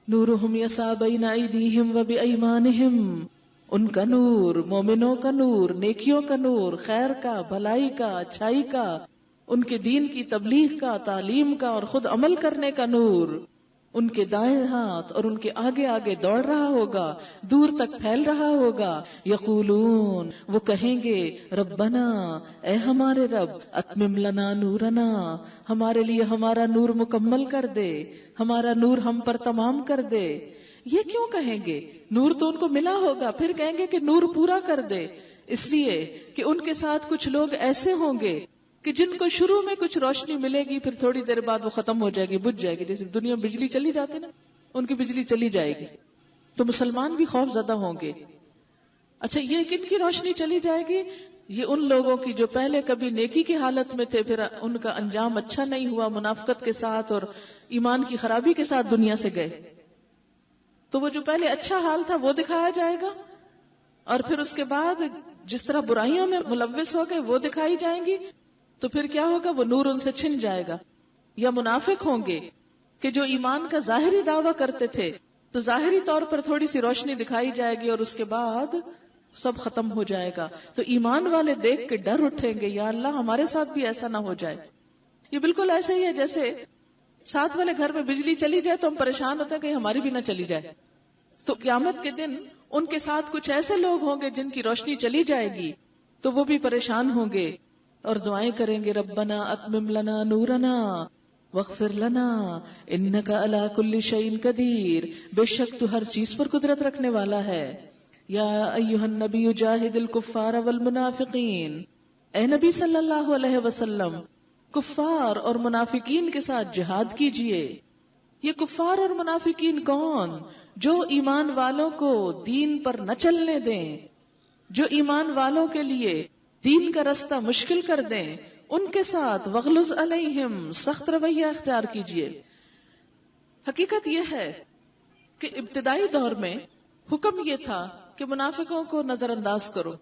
نورہم یسعی بین ایدیہم و بایمانہم، ان کا نور، مومنوں کا نور، نیکیوں کا نور، خیر کا، بھلائی کا، اچھائی کا، ان کے دین کی تبلیغ کا، تعلیم کا اور خود عمل کرنے کا نور ان کے دائیں ہاتھ اور ان کے آگے آگے دوڑ رہا ہوگا، دور تک پھیل رہا ہوگا. یقولون، وہ کہیں گے، ربنا، اے ہمارے رب، اتمم لنا نورنا، ہمارے لیے ہمارا نور مکمل کر دے، ہمارا نور ہم پر تمام کر دے. یہ کیوں کہیں گے؟ نور تو ان کو ملا ہوگا، پھر کہیں گے کہ نور پورا کر دے. اس لیے کہ ان کے ساتھ کچھ لوگ ایسے ہوں گے کہ جن کو شروع میں کچھ روشنی ملے گی، پھر تھوڑی دیر بعد وہ ختم ہو جائے گی، بجھ جائے گی. جیسے دنیا میں بجلی چلی جاتی نا، ان کی بجلی چلی جائے گی. تو مسلمان بھی خوف زدہ ہوں گے. اچھا، یہ کن کی روشنی چلی جائے گی؟ یہ ان لوگوں کی جو پہلے کبھی نیکی کی حالت میں تھے، پھر ان کا انجام اچھا نہیں ہوا، منافقت کے ساتھ اور ایمان کی خرابی کے ساتھ دنیا سے گئے. تو وہ جو پہلے اچھا حال تھا وہ دکھایا جائے گا، اور پھر اس کے بعد جس طرح برائیوں میں ملوث ہو گئے وہ دکھائی جائیں گی. تو پھر کیا ہوگا؟ وہ نور ان سے چھن جائے گا. یا منافق ہوں گے کہ جو ایمان کا ظاہری دعویٰ کرتے تھے، تو ظاہری طور پر تھوڑی سی روشنی دکھائی جائے گی اور اس کے بعد سب ختم ہو جائے گا. تو ایمان والے دیکھ کے ڈر اٹھیں گے، یا اللہ ہمارے ساتھ بھی ایسا نہ ہو جائے. یہ بالکل ایسے ہی ہے جیسے ساتھ والے گھر میں بجلی چلی جائے تو ہم پریشان ہوتے ہیں کہ ہماری بھی نہ چلی جائے. تو قیامت کے دن ان کے ساتھ کچھ ایسے لوگ ہوں گے جن کی روشنی چلی جائے گی، تو وہ بھی پریشان ہوں گے اور دعائیں کریں گے، ربنا اتمم لنا نورنا واغفر لنا انک علی کل شیء قدیر، بے شک تو ہر چیز پر قدرت رکھنے والا ہے. یا ایھا النبی جاہد الکفار والمنافقین، اے نبی صلی اللہ علیہ وسلم، کفار اور منافقین کے ساتھ جہاد کیجئے. یہ کفار اور منافقین کون؟ جو ایمان والوں کو دین پر نہ چلنے دیں، جو ایمان والوں کے لیے دین کا رستہ مشکل کر دیں، ان کے ساتھ وغلظ علیہم، سخت رویہ اختیار کیجئے. حقیقت یہ ہے کہ ابتدائی دور میں حکم یہ تھا کہ منافقوں کو نظر انداز کرو،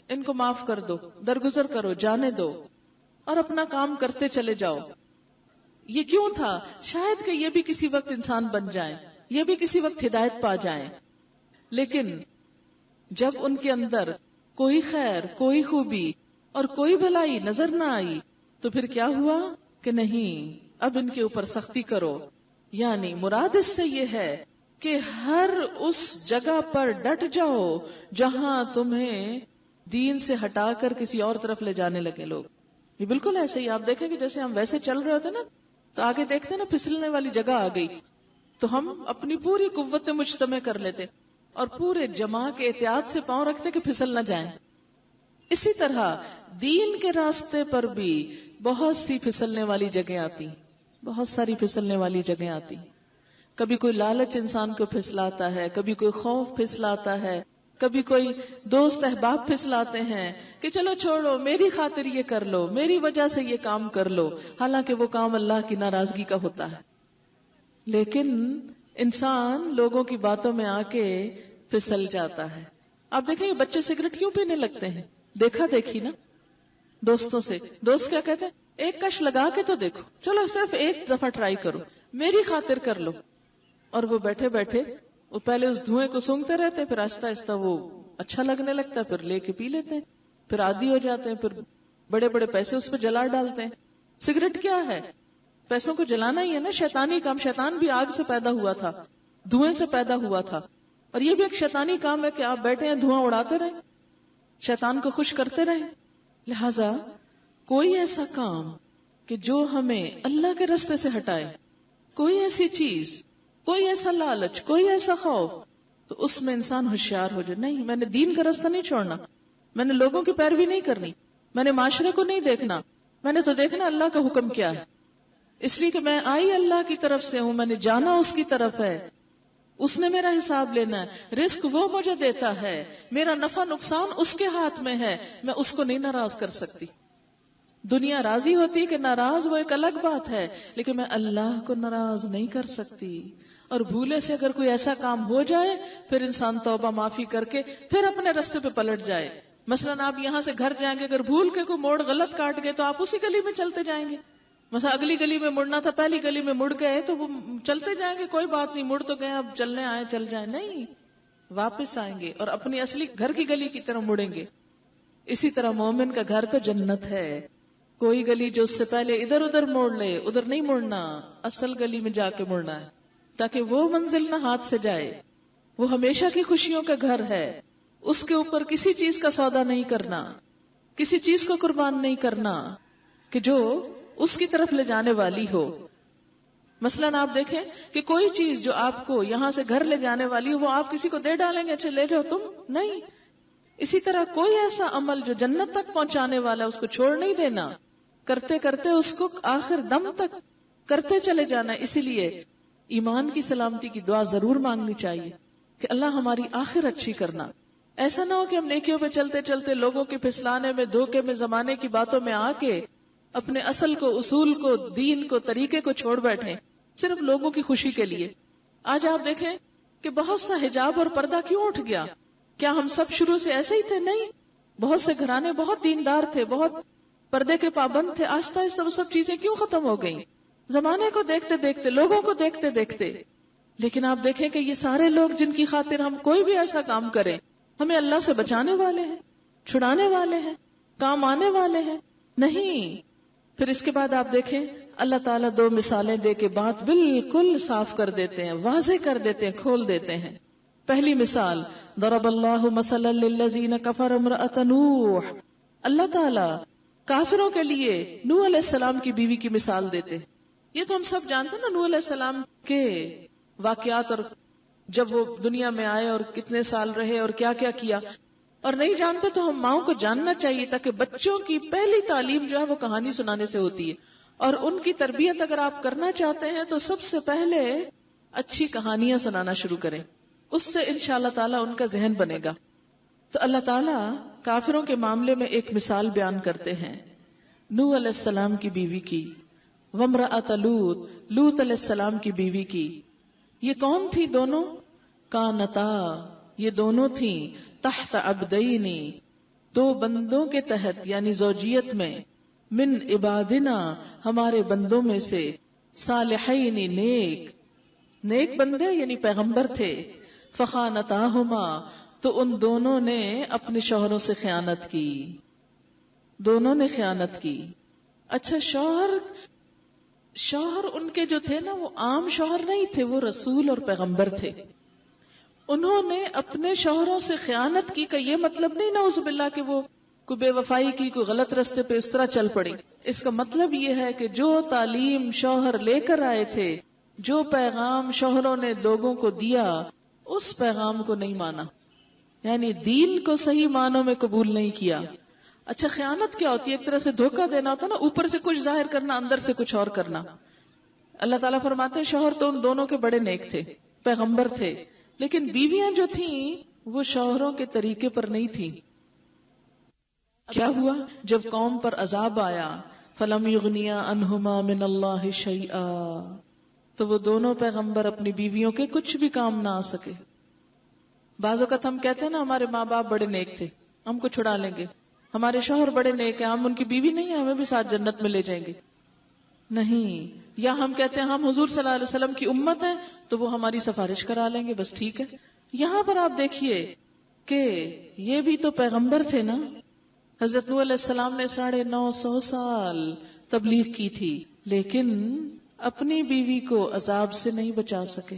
ان کو معاف کر دو، درگزر کرو، جانے دو اور اپنا کام کرتے چلے جاؤ. یہ کیوں تھا؟ شاید کہ یہ بھی کسی وقت انسان بن جائیں، یہ بھی کسی وقت ہدایت پا جائیں. لیکن جب ان کے اندر کوئی خیر، کوئی خوبی اور کوئی بھلائی نظر نہ آئی، تو پھر کیا ہوا کہ نہیں، اب ان کے اوپر سختی کرو. یعنی مراد اس سے یہ ہے کہ ہر اس جگہ پر ڈٹ جاؤ جہاں تمہیں دین سے ہٹا کر کسی اور طرف لے جانے لگے لوگ. یہ بالکل ایسے ہی آپ دیکھیں کہ جیسے ہم ویسے چل رہے ہوتے نا، تو آگے دیکھتے نا پھسلنے والی جگہ آ گئی، تو ہم اپنی پوری قوت مجتمع کر لیتے اور پورے جماع کے احتیاط سے پاؤں رکھتے کہ پھسل نہ جائیں. اسی طرح دین کے راستے پر بھی بہت سی پھسلنے والی جگہیں آتی، بہت ساری پھسلنے والی جگہیں آتی. کبھی کوئی لالچ انسان کو پھسلاتا ہے، کبھی کوئی خوف پھسلاتا ہے، کبھی کوئی دوست احباب پھسلاتے ہیں کہ چلو چھوڑو، میری خاطر یہ کر لو، میری وجہ سے یہ کام کر لو، حالانکہ وہ کام اللہ کی ناراضگی کا ہوتا ہے. لیکن انسان لوگوں کی باتوں میں آ کے پھسل جاتا ہے. آپ دیکھیں یہ بچے سگریٹ کیوں پینے لگتے ہیں؟ دیکھا دیکھی نا دوستوں سے. دوست کیا کہتے ہیں؟ ایک کش لگا کے تو دیکھو، چلو صرف ایک دفعہ ٹرائی کرو، میری خاطر کر لو. اور وہ بیٹھے بیٹھے وہ پہلے اس دھوئیں کو سونگتے رہتے ہیں، پھر آہستہ آہستہ وہ اچھا لگنے لگتا ہے، پھر لے کے پی لیتے ہیں، پھر عادی ہو جاتے ہیں، پھر بڑے بڑے پیسے اس پہ جلا ڈالتے ہیں. سگریٹ کیا ہے؟ پیسوں کو جلانا ہی ہے نا، شیطانی کام. شیطان بھی آگ سے پیدا ہوا تھا، دھوئیں سے پیدا ہوا تھا، اور یہ بھی ایک شیطانی کام ہے کہ آپ بیٹھے ہیں دھواں اڑاتے رہیں، شیطان کو خوش کرتے رہیں. لہذا کوئی ایسا کام کہ جو ہمیں اللہ کے راستے سے ہٹائے، کوئی ایسی چیز، کوئی ایسا لالچ، کوئی ایسا خوف، تو اس میں انسان ہوشیار ہو جائے. نہیں، میں نے دین کا راستہ نہیں چھوڑنا، میں نے لوگوں کی پیروی نہیں کرنی، میں نے معاشرے کو نہیں دیکھنا، میں نے تو دیکھنا اللہ کا حکم کیا ہے. اس لیے کہ میں آئی اللہ کی طرف سے ہوں، میں نے جانا اس کی طرف ہے، اس نے میرا حساب لینا ہے، رزق وہ مجھے دیتا ہے، میرا نفع نقصان اس کے ہاتھ میں ہے، میں اس کو نہیں ناراض کر سکتی. دنیا راضی ہوتی کہ ناراض، وہ ایک الگ بات ہے، لیکن میں اللہ کو ناراض نہیں کر سکتی. اور بھولے سے اگر کوئی ایسا کام ہو جائے، پھر انسان توبہ معافی کر کے پھر اپنے راستے پہ پلٹ جائے. مثلاً آپ یہاں سے گھر جائیں گے، اگر بھول کے کوئی موڑ غلط کاٹ گئے تو آپ اسی گلی میں چلتے جائیں گے. مثلا اگلی گلی میں مڑنا تھا، پہلی گلی میں مڑ گئے تو وہ چلتے جائیں گے، کوئی بات نہیں، مڑ تو گئے، اب چلنے آئے چل جائیں، نہیں، واپس آئیں گے اور اپنی اصلی گھر کی گلی کی طرف مڑیں گے. اسی طرح مومن کا گھر تو جنت ہے. کوئی گلی جو اس سے پہلے ادھر ادھر موڑ لے، ادھر نہیں مڑنا، اصل گلی میں جا کے مڑنا ہے تاکہ وہ منزل نہ ہاتھ سے جائے. وہ ہمیشہ کی خوشیوں کا گھر ہے. اس کے اوپر کسی چیز کا سودا نہیں کرنا، کسی چیز کو قربان نہیں کرنا کہ جو اس کی طرف لے جانے والی ہو. مثلاً آپ دیکھیں کہ کوئی چیز جو آپ کو یہاں سے گھر لے جانے والی ہو وہ آپ کسی کو دے ڈالیں گے، اچھا لے جاؤ تم، نہیں. اسی طرح کوئی ایسا عمل جو جنت تک پہنچانے والا اس کو چھوڑ نہیں دینا، کرتے کرتے اس کو آخر دم تک کرتے چلے جانا. اسی لیے ایمان کی سلامتی کی دعا ضرور مانگنی چاہیے کہ اللہ ہماری آخر اچھی کرنا. ایسا نہ ہو کہ ہم نیکیوں پہ چلتے چلتے لوگوں کے پھسلانے میں، دھوکے میں، زمانے کی باتوں میں آ کے اپنے اصل کو، اصول کو، دین کو، طریقے کو چھوڑ بیٹھیں صرف لوگوں کی خوشی کے لیے. آج آپ دیکھیں کہ بہت سا حجاب اور پردہ کیوں اٹھ گیا؟ کیا ہم سب شروع سے ایسے ہی تھے؟ نہیں. بہت سے گھرانے بہت دیندار تھے، بہت پردے کے پابند تھے. آہستہ آہستہ وہ سب چیزیں کیوں ختم ہو گئیں؟ زمانے کو دیکھتے دیکھتے، لوگوں کو دیکھتے دیکھتے. لیکن آپ دیکھیں کہ یہ سارے لوگ جن کی خاطر ہم کوئی بھی ایسا کام کریں، ہمیں اللہ سے بچانے والے ہیں، چھڑانے والے ہیں، کام آنے والے ہیں، نہیں. پھر اس کے بعد آپ دیکھیں اللہ تعالیٰ دو مثالیں دے کے بات بالکل صاف کر دیتے ہیں، واضح کر دیتے ہیں، کھول دیتے ہیں. پہلی مثال، ضرب اللہ مثلا للذین کفروا امرأۃ نوح. اللہ تعالیٰ کافروں کے لیے نوح علیہ السلام کی بیوی کی مثال دیتے. یہ تو ہم سب جانتے ہیں نا نوح علیہ السلام کے واقعات، اور جب وہ دنیا میں آئے اور کتنے سال رہے اور کیا کیا کیا. اور نہیں جانتے تو ہم ماؤں کو جاننا چاہیے تاکہ بچوں کی پہلی تعلیم جو ہے وہ کہانی سنانے سے ہوتی ہے. اور ان کی تربیت اگر آپ کرنا چاہتے ہیں تو سب سے پہلے اچھی کہانیاں سنانا شروع کریں، اس سے انشاءاللہ تعالیٰ ان کا ذہن بنے گا. تو اللہ تعالیٰ کافروں کے معاملے میں ایک مثال بیان کرتے ہیں نوح علیہ السلام کی بیوی کی، وامرأۃ لوط، لوط علیہ السلام کی بیوی کی. یہ کون تھی دونوں؟ کانتا، یہ دونوں تھیں تحت عبدین، دو بندوں کے تحت، یعنی زوجیت میں، من عبادنا، ہمارے بندوں میں سے، صالحین، نیک بندے یعنی پیغمبر تھے. فخانتاہما، تو ان دونوں نے اپنے شوہروں سے خیانت کی، دونوں نے خیانت کی. اچھا، شوہر ان کے جو تھے نا وہ عام شوہر نہیں تھے، وہ رسول اور پیغمبر تھے. انہوں نے اپنے شوہروں سے خیانت کی کا یہ مطلب نہیں نعوذ باللہ کہ وہ کوئی بے وفائی کی، کوئی غلط رستے پہ اس طرح چل پڑی. اس کا مطلب یہ ہے کہ جو تعلیم شوہر لے کر آئے تھے، جو پیغام شوہروں نے لوگوں کو دیا، اس پیغام کو نہیں مانا، یعنی دین کو صحیح معنوں میں قبول نہیں کیا. اچھا، خیانت کیا ہوتی ہے؟ ایک طرح سے دھوکہ دینا ہوتا نا، اوپر سے کچھ ظاہر کرنا، اندر سے کچھ اور کرنا. اللہ تعالیٰ فرماتے ہیں شوہر تو ان دونوں کے بڑے نیک تھے، پیغمبر تھے، لیکن بیویاں جو تھیں وہ شوہروں کے طریقے پر نہیں تھیں. کیا ہوا؟ جب قوم پر عذاب آیا، فلم یغنیا عنہما من اللہ شیئا، تو وہ دونوں پیغمبر اپنی بیویوں کے کچھ بھی کام نہ آ سکے. بعض اوقات ہم کہتے ہیں نا ہمارے ماں باپ بڑے نیک تھے، ہم کو چھڑا لیں گے، ہمارے شوہر بڑے نیک ہیں، ہم ان کی بیوی نہیں ہیں، ہمیں بھی ساتھ جنت میں لے جائیں گے. نہیں. یا ہم کہتے ہیں ہم حضور صلی اللہ علیہ وسلم کی امت ہیں تو وہ ہماری سفارش کرا لیں گے، بس ٹھیک ہے. یہاں پر آپ دیکھیے کہ یہ بھی تو پیغمبر تھے نا. حضرت نوح علیہ السلام نے 950 سال تبلیغ کی تھی، لیکن اپنی بیوی کو عذاب سے نہیں بچا سکے.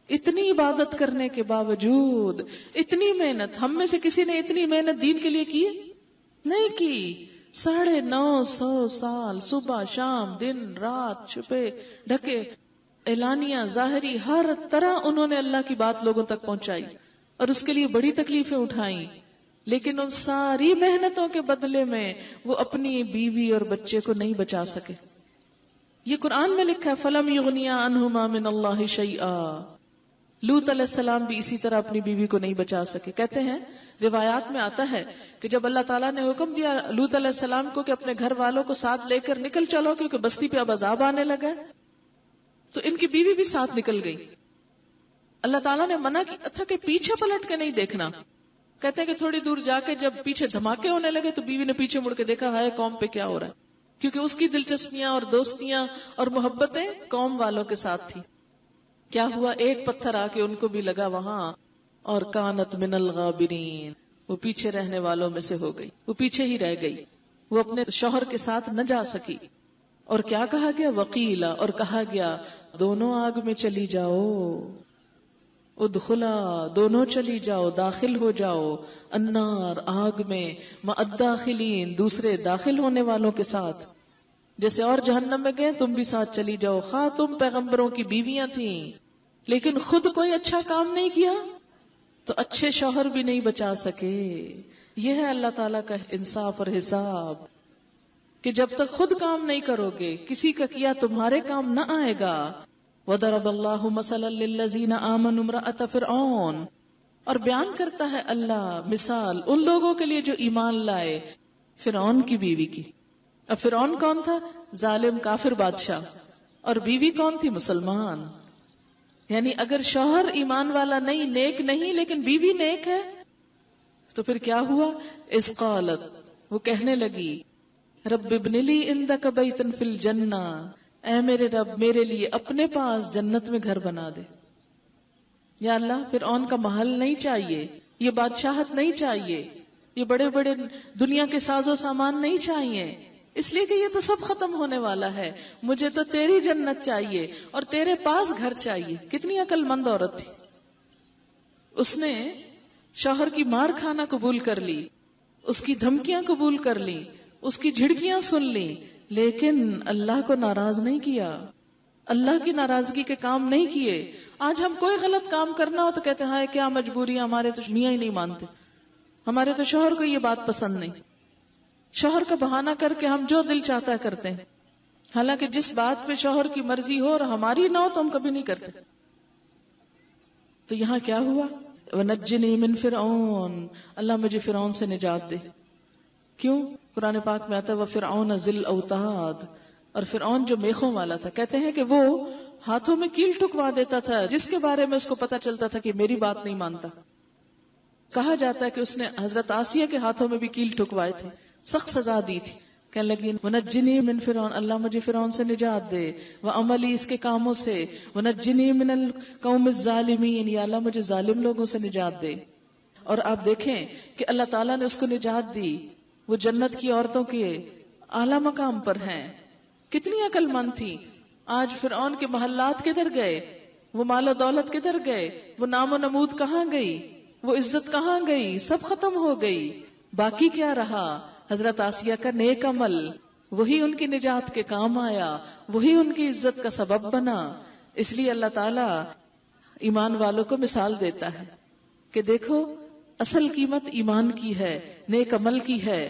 اتنی عبادت کرنے کے باوجود، اتنی محنت، ہم میں سے کسی نے اتنی محنت دین کے لیے کی نہیں کی. 950 سال صبح شام دن رات، چھپے ڈھکے، اعلانیہ ظاہری، ہر طرح انہوں نے اللہ کی بات لوگوں تک پہنچائی اور اس کے لیے بڑی تکلیفیں اٹھائیں. لیکن ان ساری محنتوں کے بدلے میں وہ اپنی بیوی اور بچے کو نہیں بچا سکے. یہ قرآن میں لکھا ہے فَلَمْ يُغْنِيَا عَنْهُمَا مِنَ اللَّهِ شَيْئًا. لوط علیہ السلام بھی اسی طرح اپنی بیوی کو نہیں بچا سکے. کہتے ہیں روایات میں آتا ہے کہ جب اللہ تعالیٰ نے حکم دیا لوط علیہ السلام کو کہ اپنے گھر والوں کو ساتھ لے کر نکل چلو کیونکہ بستی پہ اب عذاب آنے لگا ہے، تو ان کی بیوی بھی ساتھ نکل گئی. اللہ تعالیٰ نے منع کیا تھا کہ پیچھے پلٹ کے نہیں دیکھنا. کہتے ہیں کہ تھوڑی دور جا کے جب پیچھے دھماکے ہونے لگے تو بیوی نے پیچھے مڑ کے دیکھا، ہائے قوم پہ کیا ہو رہا ہے. کیونکہ اس کی دلچسپیاں اور دوستیاں اور محبتیں قوم والوں کے ساتھ تھی. کیا ہوا؟ ایک پتھر آ کے ان کو بھی لگا وہاں، اور کانت من الغابرین، وہ پیچھے رہنے والوں میں سے ہو گئی، وہ پیچھے ہی رہ گئی، وہ اپنے شوہر کے ساتھ نہ جا سکی. اور کیا کہا گیا؟ وقیلا، اور کہا گیا دونوں آگ میں چلی جاؤ، ادخلا، دونوں چلی جاؤ، داخل ہو جاؤ، النار، آگ میں، مع الداخلین، دوسرے داخل ہونے والوں کے ساتھ. جیسے اور جہنم میں گئے تم بھی ساتھ چلی جاؤ. خواہ تم پیغمبروں کی بیویاں تھیں لیکن خود کوئی اچھا کام نہیں کیا تو اچھے شوہر بھی نہیں بچا سکے. یہ ہے اللہ تعالیٰ کا انصاف اور حساب، کہ جب تک خود کام نہیں کرو گے کسی کا کیا تمہارے کام نہ آئے گا. وَضَرَبَ اللَّهُ مَثَلًا لِلَّذِينَ آمَنُوا امْرَأَتَ فِرْعَوْنَ، اور بیان کرتا ہے اللہ مثال ان لوگوں کے لیے جو ایمان لائے فرعون کی بیوی کی. اب فرعون کون تھا؟ ظالم کافر بادشاہ، اور بیوی کون تھی؟ مسلمان. یعنی اگر شوہر ایمان والا نہیں، نیک نہیں، لیکن بیوی نیک ہے تو پھر کیا ہوا؟ اذ قالت، وہ کہنے لگی رب ابن لی عندک بیتا فی الجنہ، اے میرے رب میرے لیے اپنے پاس جنت میں گھر بنا دے. یا اللہ، فرعون کا محل نہیں چاہیے، یہ بادشاہت نہیں چاہیے، یہ بڑے بڑے دنیا کے ساز و سامان نہیں چاہیے، اس لیے کہ یہ تو سب ختم ہونے والا ہے. مجھے تو تیری جنت چاہیے اور تیرے پاس گھر چاہیے. کتنی عقل مند عورت تھی. اس نے شوہر کی مار کھانا قبول کر لی، اس کی دھمکیاں قبول کر لی، اس کی جھڑکیاں سن لی، لیکن اللہ کو ناراض نہیں کیا، اللہ کی ناراضگی کے کام نہیں کیے. آج ہم کوئی غلط کام کرنا ہو تو کہتے ہیں کیا مجبوری، ہمارے تو میاں ہی نہیں مانتے، ہمارے تو شوہر کو یہ بات پسند نہیں. شوہر کا بہانہ کر کے ہم جو دل چاہتا ہے کرتے ہیں، حالانکہ جس بات پہ شوہر کی مرضی ہو اور ہماری نہ ہو تو ہم کبھی نہیں کرتے. تو یہاں کیا ہوا؟ وَنَجِّنِي مِن فِرْعَوْنَ، اللہ مجھے فرعون سے نجات دے. کیوں؟ قرآن پاک میں آتا ہے وَفِرْعَوْنَ ذِی الْأَوْتَادِ، اور فرعون جو میخوں والا تھا. کہتے ہیں کہ وہ ہاتھوں میں کیل ٹکوا دیتا تھا جس کے بارے میں اس کو پتا چلتا تھا کہ میری بات نہیں مانتا. کہا جاتا ہے کہ اس نے حضرت آسیہ کے ہاتھوں میں بھی کیل ٹکوائے تھے، سخت سزا دی تھی. کہنے لگی وَنَجِّنِي مِن فِرْعَوْنَ، اللہ مجھے فرعون سے نجات دے، وَعَمَلِي، اس کے کاموں سے، وَنَجِّنِي مِنَ الْقَوْمِ الظَّالِمِينَ، یا اللہ مجھے ظالم لوگوں سے نجات دے. اور آپ دیکھیں کہ اللہ تعالیٰ نے اس کو نجات دی، وہ جنت کی عورتوں کے اعلیٰ مقام پر ہیں. کتنی عقل مند تھی. آج فرعون کے محلات کدھر گئے؟ وہ مال و دولت کدھر گئے؟ وہ نام و نمود کہاں گئی؟ وہ عزت کہاں گئی؟ سب ختم ہو گئی. باقی کیا رہا؟ حضرت آسیہ کا نیک عمل، وہی ان کی نجات کے کام آیا، وہی ان کی عزت کا سبب بنا. اس لیے اللہ تعالیٰ ایمان والوں کو مثال دیتا ہے کہ دیکھو اصل قیمت ایمان کی ہے، نیک عمل کی ہے.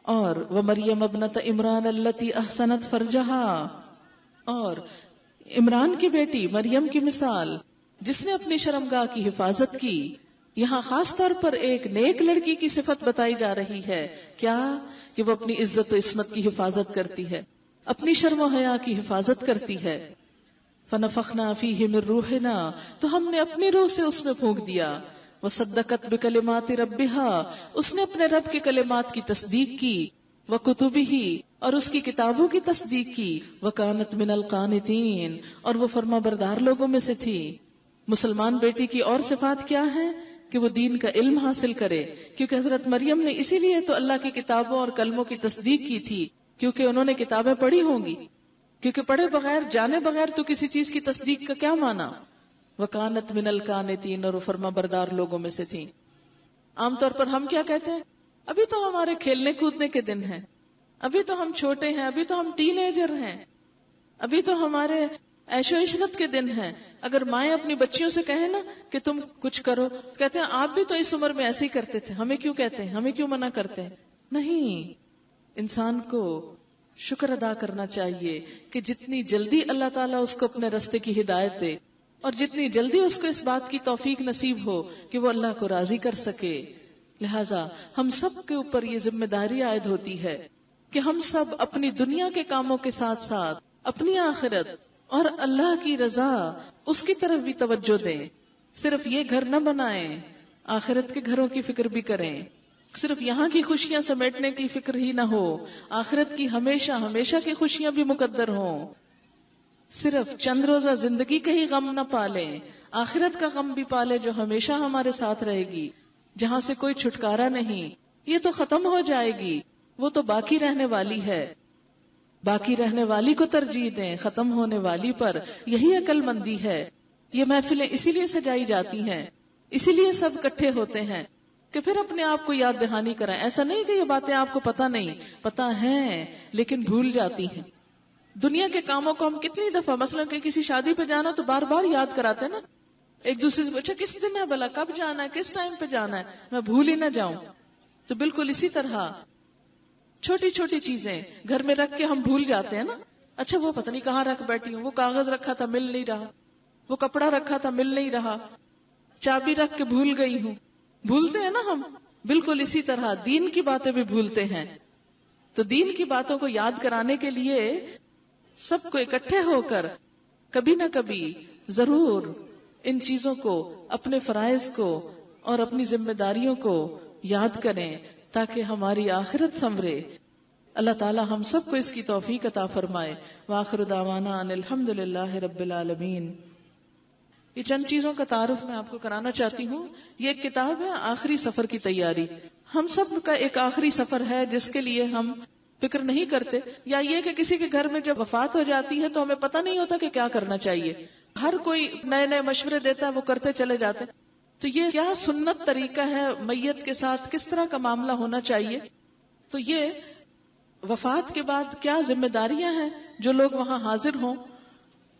اور وَمَرْيَمَ ابْنَتَ عِمْرَانَ الَّتِي أَحْسَنَتْ فَرْجَهَا، اور عمران کی بیٹی مریم کی مثال جس نے اپنی شرمگاہ کی حفاظت کی. یہاں خاص طور پر ایک نیک لڑکی کی صفت بتائی جا رہی ہے. کیا؟ کہ وہ اپنی عزت و عصمت کی حفاظت کرتی ہے، اپنی شرم و حیا کی حفاظت کرتی ہے. فَنَفَخْنَا فِيهِ مِن رُوحِنَا، تو ہم نے اپنی روح سے اس میں پھونک دیا. وَصَدَّقَتْ بِكَلِمَاتِ رَبِّهَا، اس نے اپنے رب کے کلمات کی تصدیق کی. وَكُتُبِهِ، اور اس کی کتابوں کی تصدیق کی. وَكَانَتْ مِنَ الْقَانِتِينَ، اور وہ فرما بردار لوگوں میں سے تھی. مسلمان بیٹی کی اور صفات کیا ہے؟ کہ وہ دین کا علم حاصل کرے، کیونکہ حضرت مریم نے اسی لیے تو اللہ کی کتابوں اور کلموں کی تصدیق کی تھی، کیونکہ انہوں نے کتابیں پڑھی ہوں گی. کیونکہ پڑھے بغیر، جانے بغیر تو کسی چیز کی تصدیق کا کیا معنی؟ وَكَانَتْ مِنَ الْقَانِتِينَ، اور وہ فرما بردار لوگوں میں سے تھی. عام طور پر ہم کیا کہتے ہیں؟ ابھی تو ہمارے کھیلنے کودنے کے دن ہیں، ابھی تو ہم چھوٹے ہیں، ابھی تو ہم ٹین ایجر ہیں، ابھی تو ہمارے عیش و عشرت کے دن ہیں. اگر مائیں اپنی بچیوں سے کہیں نا کہ تم کچھ کرو، کہتے ہیں آپ بھی تو اس عمر میں ایسے ہی کرتے تھے، ہمیں کیوں کہتے ہیں، ہمیں کیوں منع کرتے ہیں؟ نہیں، انسان کو شکر ادا کرنا چاہیے کہ جتنی جلدی اللہ تعالیٰ اس کو اپنے رستے کی ہدایت دے اور جتنی جلدی اس کو اس بات کی توفیق نصیب ہو کہ وہ اللہ کو راضی کر سکے. لہٰذا ہم سب کے اوپر یہ ذمہ داری عائد ہوتی ہے کہ ہم سب اپنی دنیا کے کاموں کے ساتھ ساتھ اپنی آخرت اور اللہ کی رضا، اس کی طرف بھی توجہ دیں. صرف یہ گھر نہ بنائیں، آخرت کے گھروں کی فکر بھی کریں. صرف یہاں کی خوشیاں سمیٹنے کی فکر ہی نہ ہو، آخرت کی ہمیشہ ہمیشہ کی خوشیاں بھی مقدر ہوں. صرف چند روزہ زندگی کا ہی غم نہ پالیں، آخرت کا غم بھی پالے جو ہمیشہ ہمارے ساتھ رہے گی، جہاں سے کوئی چھٹکارا نہیں. یہ تو ختم ہو جائے گی، وہ تو باقی رہنے والی ہے. باقی رہنے والی کو ترجیح دیں ختم ہونے والی پر. یہی عقل مندی ہے. یہ محفلیں اسی لیے سجائی جاتی ہیں، اسی لیے سب اکٹھے ہوتے ہیں کہ پھر اپنے آپ کو یاد دہانی کرائیں. ایسا نہیں کہ یہ باتیں آپ کو پتہ نہیں، پتہ ہیں لیکن بھول جاتی ہیں. دنیا کے کاموں کو ہم کتنی دفعہ، مثلا کہ کسی شادی پہ جانا تو بار بار یاد کراتے نا، ایک دوسرے سے پوچھا کس دن ہے بھلا، کب جانا ہے، کس ٹائم پہ جانا ہے، میں بھول ہی نہ جاؤں. تو بالکل اسی طرح چھوٹی چھوٹی چیزیں گھر میں رکھ کے ہم بھول جاتے ہیں نا. اچھا وہ پتہ نہیں کہاں رکھ بیٹھی ہوں، وہ کاغذ رکھا تھا مل نہیں رہا، وہ کپڑا رکھا تھا مل نہیں رہا، چابی رکھ کے بھول گئی ہوں. بھولتے ہیں نا ہم. بالکل اسی طرح دین کی باتیں بھی بھولتے ہیں. تو دین کی باتوں کو یاد کرانے کے لیے سب کو اکٹھے ہو کر کبھی نہ کبھی ضرور ان چیزوں کو، اپنے فرائض کو اور اپنی ذمہ داریوں کو یاد کریں تاکہ ہماری آخرت سنورے. اللہ تعالی ہم سب کو اس کی توفیق عطا فرمائے. وآخر دعوانا ان الحمد للہ رب العالمین. یہ چند چیزوں کا تعارف میں آپ کو کرانا چاہتی ہوں. یہ ایک کتاب ہے آخری سفر کی تیاری. ہم سب کا ایک آخری سفر ہے جس کے لیے ہم فکر نہیں کرتے، یا یہ کہ کسی کے گھر میں جب وفات ہو جاتی ہے تو ہمیں پتہ نہیں ہوتا کہ کیا کرنا چاہیے. ہر کوئی نئے نئے مشورے دیتا ہے، وہ کرتے چلے جاتے. تو یہ کیا سنت طریقہ ہے میت کے ساتھ کس طرح کا معاملہ ہونا چاہیے. تو یہ وفات کے بعد کیا ذمہ داریاں ہیں جو لوگ وہاں حاضر ہوں،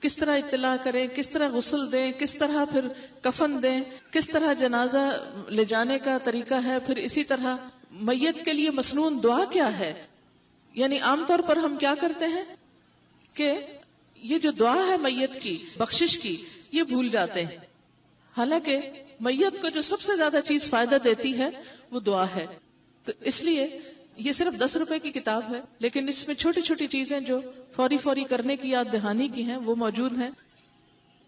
کس طرح اطلاع کریں، کس طرح غسل دیں، کس طرح پھر کفن دیں، کس طرح جنازہ لے جانے کا طریقہ ہے. پھر اسی طرح میت کے لیے مسنون دعا کیا ہے. یعنی عام طور پر ہم کیا کرتے ہیں کہ یہ جو دعا ہے میت کی بخشش کی، یہ بھول جاتے ہیں. حالانکہ میت کو جو سب سے زیادہ چیز فائدہ دیتی ہے وہ دعا ہے. تو اس لیے یہ صرف 10 روپے کی کتاب ہے، لیکن اس میں چھوٹی چھوٹی چیزیں جو فوری کرنے کی یاد دہانی کی ہیں وہ موجود ہیں.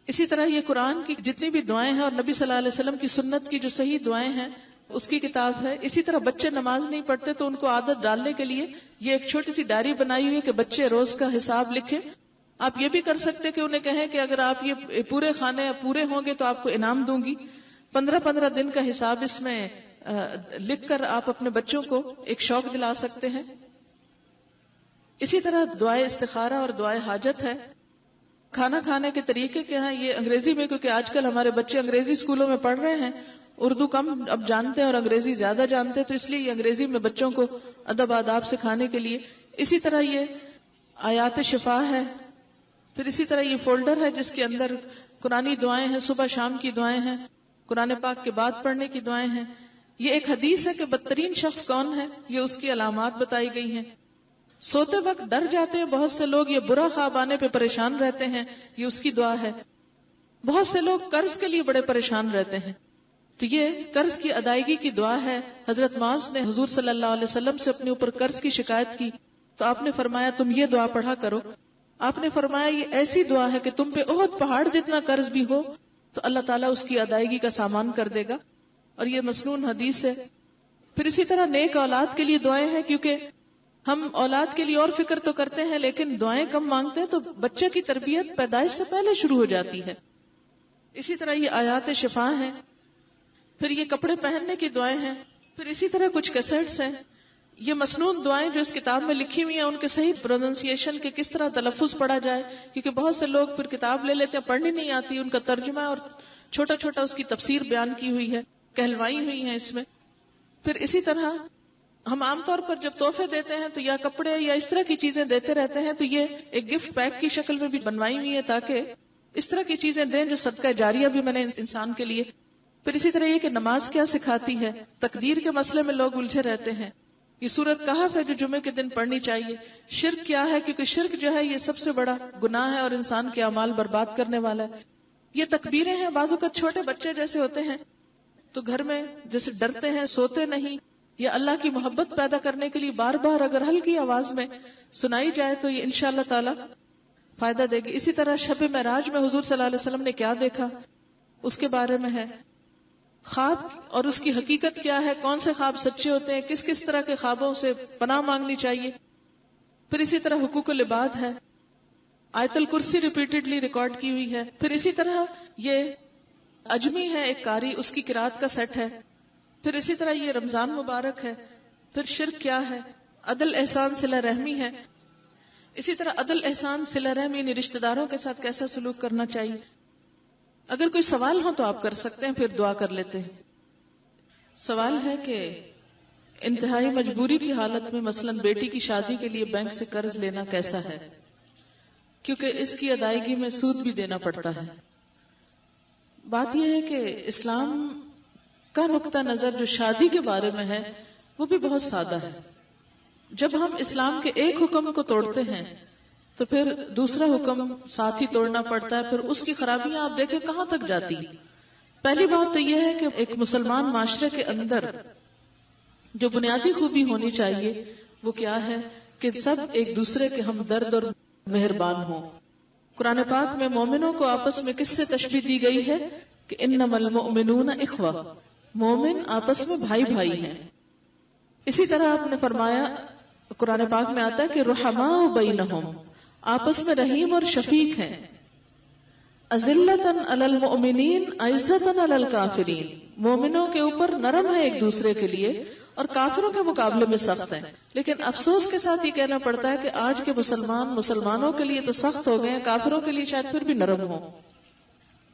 اسی طرح یہ قرآن کی جتنی بھی دعائیں ہیں اور نبی صلی اللہ علیہ وسلم کی سنت کی جو صحیح دعائیں ہیں اس کی کتاب ہے. اسی طرح بچے نماز نہیں پڑھتے تو ان کو عادت ڈالنے کے لیے یہ ایک چھوٹی سی ڈائری بنائی ہوئی ہے کہ بچے روز کا حساب لکھیں. آپ یہ بھی کر سکتے کہ انہیں کہیں کہ اگر آپ یہ پورے کھانے پورے ہوں گے تو آپ کو انعام دوں گی. 15 دن کا حساب اس میں لکھ کر آپ اپنے بچوں کو ایک شوق دلا سکتے ہیں. اسی طرح دعائے استخارہ اور دعائے حاجت ہے. کھانا کھانے کے طریقے کیا ہیں یہ انگریزی میں، کیونکہ آج کل ہمارے بچے انگریزی اسکولوں میں پڑھ رہے ہیں، اردو کم اب جانتے ہیں اور انگریزی زیادہ جانتے ہیں، تو اس لیے یہ انگریزی میں بچوں کو ادب آداب سکھانے کے لیے. اسی طرح یہ آیات شفا ہے. پھر اسی طرح یہ فولڈر ہے جس کے اندر قرآنی دعائیں ہیں، صبح شام کی دعائیں ہیں، قرآن پاک کے بعد پڑھنے کی دعائیں ہیں. یہ ایک حدیث ہے کہ بدترین شخص کون ہے، یہ اس کی علامات بتائی گئی ہیں. سوتے وقت ڈر جاتے ہیں بہت سے لوگ، یہ برا خواب آنے پہ پریشان رہتے ہیں، یہ اس کی دعا ہے. بہت سے لوگ قرض کے لیے بڑے پریشان رہتے ہیں، تو یہ قرض کی ادائیگی کی دعا ہے. حضرت معاذ نے حضور صلی اللہ علیہ وسلم سے اپنے اوپر قرض کی شکایت کی تو آپ نے فرمایا تم یہ دعا پڑھا کرو. آپ نے فرمایا یہ ایسی دعا ہے کہ تم پہ احد پہاڑ جتنا قرض بھی ہو تو اللہ تعالیٰ اس کی ادائیگی کا سامان کر دے گا. اور یہ مسنون حدیث ہے. پھر اسی طرح نیک اولاد کے لیے دعائیں ہیں، کیونکہ ہم اولاد کے لیے اور فکر تو کرتے ہیں لیکن دعائیں کم مانگتے ہیں، تو بچے کی تربیت پیدائش سے پہلے شروع ہو جاتی ہے. اسی طرح یہ آیات شفا ہیں. پھر یہ کپڑے پہننے کی دعائیں ہیں. پھر اسی طرح کچھ کیسٹس ہیں. یہ مسنون دعائیں جو اس کتاب میں لکھی ہوئی ہیں ان کے صحیح پروننسیشن کے کس طرح تلفظ پڑھا جائے، کیونکہ بہت سے لوگ پھر کتاب لے لیتے ہیں، پڑھنی نہیں آتی، ان کا ترجمہ اور چھوٹا چھوٹا اس کی تفسیر بیان کی ہوئی ہے، کہلوائی ہوئی ہیں اس میں. پھر اسی طرح ہم عام طور پر جب تحفے دیتے ہیں تو یا کپڑے یا اس طرح کی چیزیں دیتے رہتے ہیں، تو یہ ایک گفٹ پیک کی شکل میں بھی بنوائی ہوئی ہے تاکہ اس طرح کی چیزیں دیں جو صدقہ جاریہ بھی بنے انسان کے لیے. پھر اسی طرح یہ کہ نماز کیا سکھاتی ہے، تقدیر کے مسئلے میں لوگ الجھے رہتے ہیں. یہ سورت کہف ہے جو جمعے کے دن پڑھنی چاہیے. شرک کیا ہے، کیونکہ شرک جو ہے یہ سب سے بڑا گناہ ہے اور انسان کے اعمال برباد کرنے والا ہے. یہ تکبیریں ہیں، بعض اوقات چھوٹے بچے جیسے ہوتے ہیں تو گھر میں جیسے ڈرتے ہیں، سوتے نہیں، یا اللہ کی محبت پیدا کرنے کے لیے بار بار اگر ہلکی آواز میں سنائی جائے تو یہ انشاءاللہ تعالی فائدہ دے گی. اسی طرح شب معراج میں حضور صلی اللہ علیہ وسلم نے کیا دیکھا اس کے بارے میں ہے. خواب اور اس کی حقیقت کیا ہے، کون سے خواب سچے ہوتے ہیں، کس کس طرح کے خوابوں سے پناہ مانگنی چاہیے. پھر اسی طرح حقوق العباد ہے، آیت الکرسی ریپیٹڈلی ریکارڈ کی ہوئی ہے. پھر اسی طرح یہ اجمی ہے ایک قاری، اس کی قرات کا سیٹ ہے. پھر اسی طرح یہ رمضان مبارک ہے. پھر شرک کیا ہے، عدل احسان صلہ رحمی ہے. اسی طرح عدل احسان صلہ رحمی یعنی رشتہ داروں کے ساتھ کیسا سلوک کرنا چاہیے. اگر کوئی سوال ہو تو آپ کر سکتے ہیں، پھر دعا کر لیتے ہیں. سوال ہے کہ انتہائی مجبوری کی حالت میں مثلاً بیٹی کی شادی کے لیے بینک سے قرض لینا کیسا ہے، کیونکہ اس کی ادائیگی میں سود بھی دینا پڑتا ہے. بات یہ ہے کہ اسلام کا نقطہ نظر جو شادی کے بارے میں ہے وہ بھی بہت سادہ ہے. جب ہم اسلام کے ایک حکم کو توڑتے ہیں تو پھر دوسرا حکم ساتھ ہی توڑنا پڑتا ہے. پھر اس کی خرابیاں آپ دیکھیں کہاں تک جاتی. پہلی بات تو یہ ہے کہ ایک مسلمان معاشرے کے اندر جو بنیادی خوبی ہونی چاہیے وہ کیا ہے کہ سب ایک دوسرے کے ہمدرد اور مہربان ہوں. قرآن پاک میں مومنوں کو آپس میں کس سے تشبیہ دی گئی ہے کہ انما المؤمنون اخوہ، مومن آپس میں بھائی بھائی ہیں. اسی طرح آپ نے فرمایا قرآن پاک میں آتا ہے کہ رحماء بینہم، آپس میں رحیم اور شفیق ہیں. اذلۃ علی المؤمنین عزۃ علی الکافرین، مومنوں کے اوپر نرم ہے ایک دوسرے کے لیے اور کافروں کے مقابلے میں سخت ہیں. لیکن افسوس کے ساتھ یہ کہنا پڑتا ہے کہ آج کے مسلمانوں کے لیے تو سخت ہو گئے ہیں، کافروں کے لیے شاید پھر بھی نرم ہو.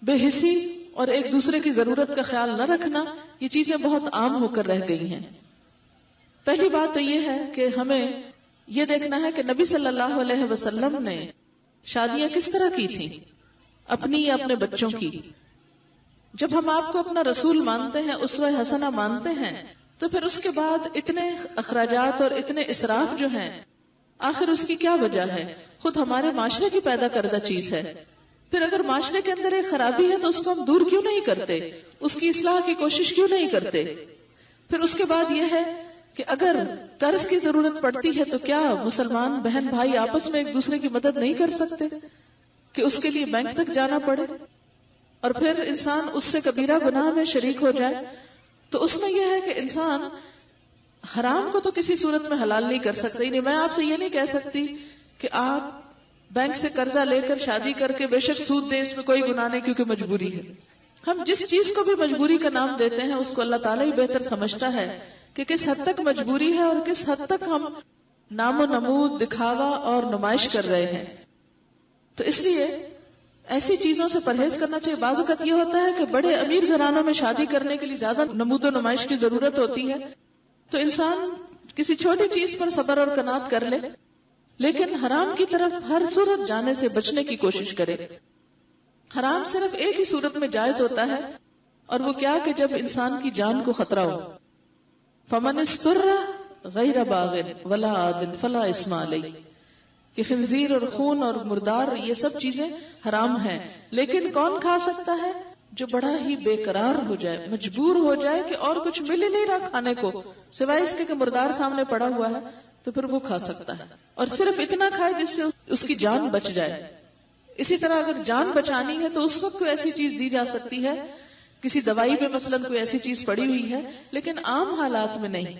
بے حسی اور ایک دوسرے کی ضرورت کا خیال نہ رکھنا، یہ چیزیں بہت عام ہو کر رہ گئی ہیں. پہلی بات تو یہ ہے کہ ہمیں یہ دیکھنا ہے کہ نبی صلی اللہ علیہ وسلم نے شادیاں کس طرح کی تھیں، اپنی یا اپنے بچوں کی. جب ہم آپ کو اپنا رسول مانتے ہیں، اسوہ حسنہ مانتے ہیں، تو پھر اس کے بعد اتنے اخراجات اور اتنے اسراف جو ہیں، آخر اس کی کیا وجہ ہے؟ خود ہمارے معاشرے کی پیدا کردہ چیز ہے. پھر اگر معاشرے کے اندر ایک خرابی ہے تو اس کو ہم دور کیوں نہیں کرتے، اس کی اصلاح کی کوشش کیوں نہیں کرتے؟ پھر اس کے بعد یہ ہے کہ اگر قرض کی ضرورت پڑتی ہے تو کیا مسلمان بہن بھائی آپس میں ایک دوسرے کی مدد نہیں کر سکتے کہ اس کے لیے بینک تک جانا پڑے اور پھر انسان اس سے کبیرہ گناہ میں شریک ہو جائے؟ تو اس میں یہ ہے کہ انسان حرام کو تو کسی صورت میں حلال نہیں کر سکتا. یعنی میں آپ سے یہ نہیں کہہ سکتی کہ آپ بینک سے قرضہ لے کر شادی کر کے بے شک سود دیں، اس میں کوئی گناہ نہیں کیونکہ مجبوری ہے. ہم جس چیز کو بھی مجبوری کا نام دیتے ہیں اس کو اللہ تعالیٰ ہی بہتر سمجھتا ہے کہ کس حد تک مجبوری ہے اور کس حد تک ہم نام و نمود، دکھاوا اور نمائش کر رہے ہیں. تو اس لیے ایسی چیزوں سے پرہیز کرنا چاہیے. بعض اوقات یہ ہوتا ہے کہ بڑے امیر گھرانوں میں شادی کرنے کے لیے زیادہ نمود و نمائش کی ضرورت ہوتی ہے، تو انسان کسی چھوٹی چیز پر صبر اور قناعت کر لے، لیکن حرام کی طرف ہر صورت جانے سے بچنے کی کوشش کرے. حرام صرف ایک ہی صورت میں جائز ہوتا ہے، اور وہ کیا کہ جب انسان کی جان کو خطرہ ہو. فمن استر غیر باغ ولا عاد فلا اثم علیہ، کہ خنزیر اور خون اور مردار یہ سب چیزیں حرام ہیں. لیکن کون کھا سکتا ہے؟ جو بڑا ہی بے قرار ہو جائے، مجبور ہو جائے کہ اور کچھ مل ہی نہیں رہا کھانے کو سوائے اس کے کہ مردار سامنے پڑا ہوا ہے، تو پھر وہ کھا سکتا ہے، اور صرف اتنا کھائے جس سے اس کی جان بچ جائے. اسی طرح اگر جان بچانی ہے تو اس وقت کوئی ایسی چیز دی جا سکتی ہے، کسی دوائی میں مثلاً کوئی ایسی چیز پڑی ہوئی ہے، لیکن عام حالات میں نہیں.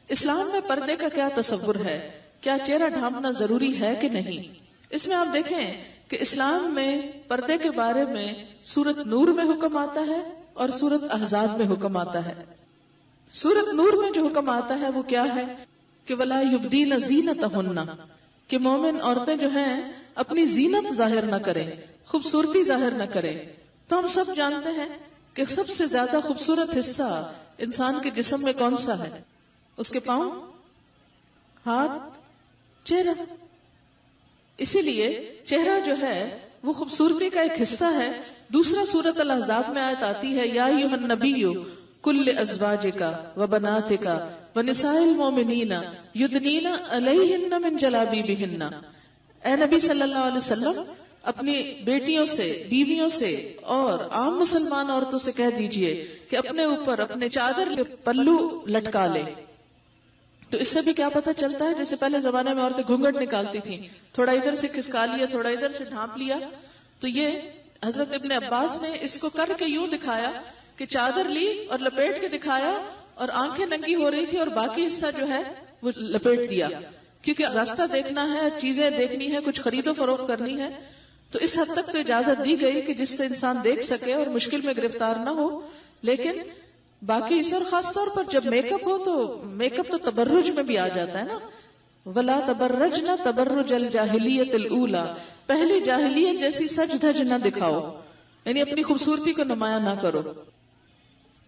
اسلام میں پردے کا کیا تصور ہے؟ کیا چہرہ ڈھانپنا ضروری ہے کہ نہیں؟ اس میں آپ دیکھیں کہ اسلام میں پردے کے بارے میں سورت نور میں حکم آتا ہے اور سورت احزاب میں حکم آتا ہے. سورت نور میں جو حکم آتا ہے وہ کیا ہے کہ وَلَا يُبْدِينَ زِينَتَهُنَّ، کہ مومن عورتیں جو ہیں اپنی زینت ظاہر نہ کریں، خوبصورتی ظاہر نہ کریں. تو ہم سب جانتے ہیں کہ سب سے زیادہ خوبصورت حصہ انسان کے جسم میں کون سا ہے؟ اس کے پاؤں، ہاتھ، چہرہ. اسی لیے چہرہ جو ہے وہ خوبصورتی کا ایک حصہ ہے. دوسرا سورت الاحزاب میں آیت آتی ہے، یا ایھا النبی کل ازواجک وبناتک ونساء المؤمنین یدنین علیہن من جلابیبہن. اے نبی صلی اللہ علیہ وسلم اپنی بیٹیوں سے، بیویوں سے اور عام مسلمان عورتوں سے کہہ دیجئے کہ اپنے اوپر اپنے چادر کے پلو لٹکا لے. تو اس سے بھی کیا پتہ چلتا ہے، جیسے پہلے زمانے میں عورتیں گھونگھٹ نکالتی تھیں، تھوڑا ادھر سے کھسکا لیا، تھوڑا ادھر سے ڈھانپ لیا. تو یہ حضرت ابن عباس نے اس کو کر کے یوں دکھایا کہ چادر لی اور لپیٹ کے دکھایا اور آنکھیں ننگی ہو رہی تھی اور باقی حصہ جو ہے وہ لپیٹ دیا، کیونکہ راستہ دیکھنا ہے، چیزیں دیکھنی ہے، کچھ خرید و فروخت کرنی ہے. تو اس حد تک تو اجازت دی گئی کہ جس سے انسان دیکھ سکے اور مشکل میں گرفتار نہ ہو. لیکن باقی اس اور خاص طور پر جب میک اپ ہو تو میک اپ تو تبرج میں بھی آ جاتا ہے نا. ولا تبرجنا تبرج الجاہلیت الاولی، پہلی جاہلیت جیسی سج دھج نہ دکھاؤ، یعنی اپنی خوبصورتی کو نمایاں نہ کرو.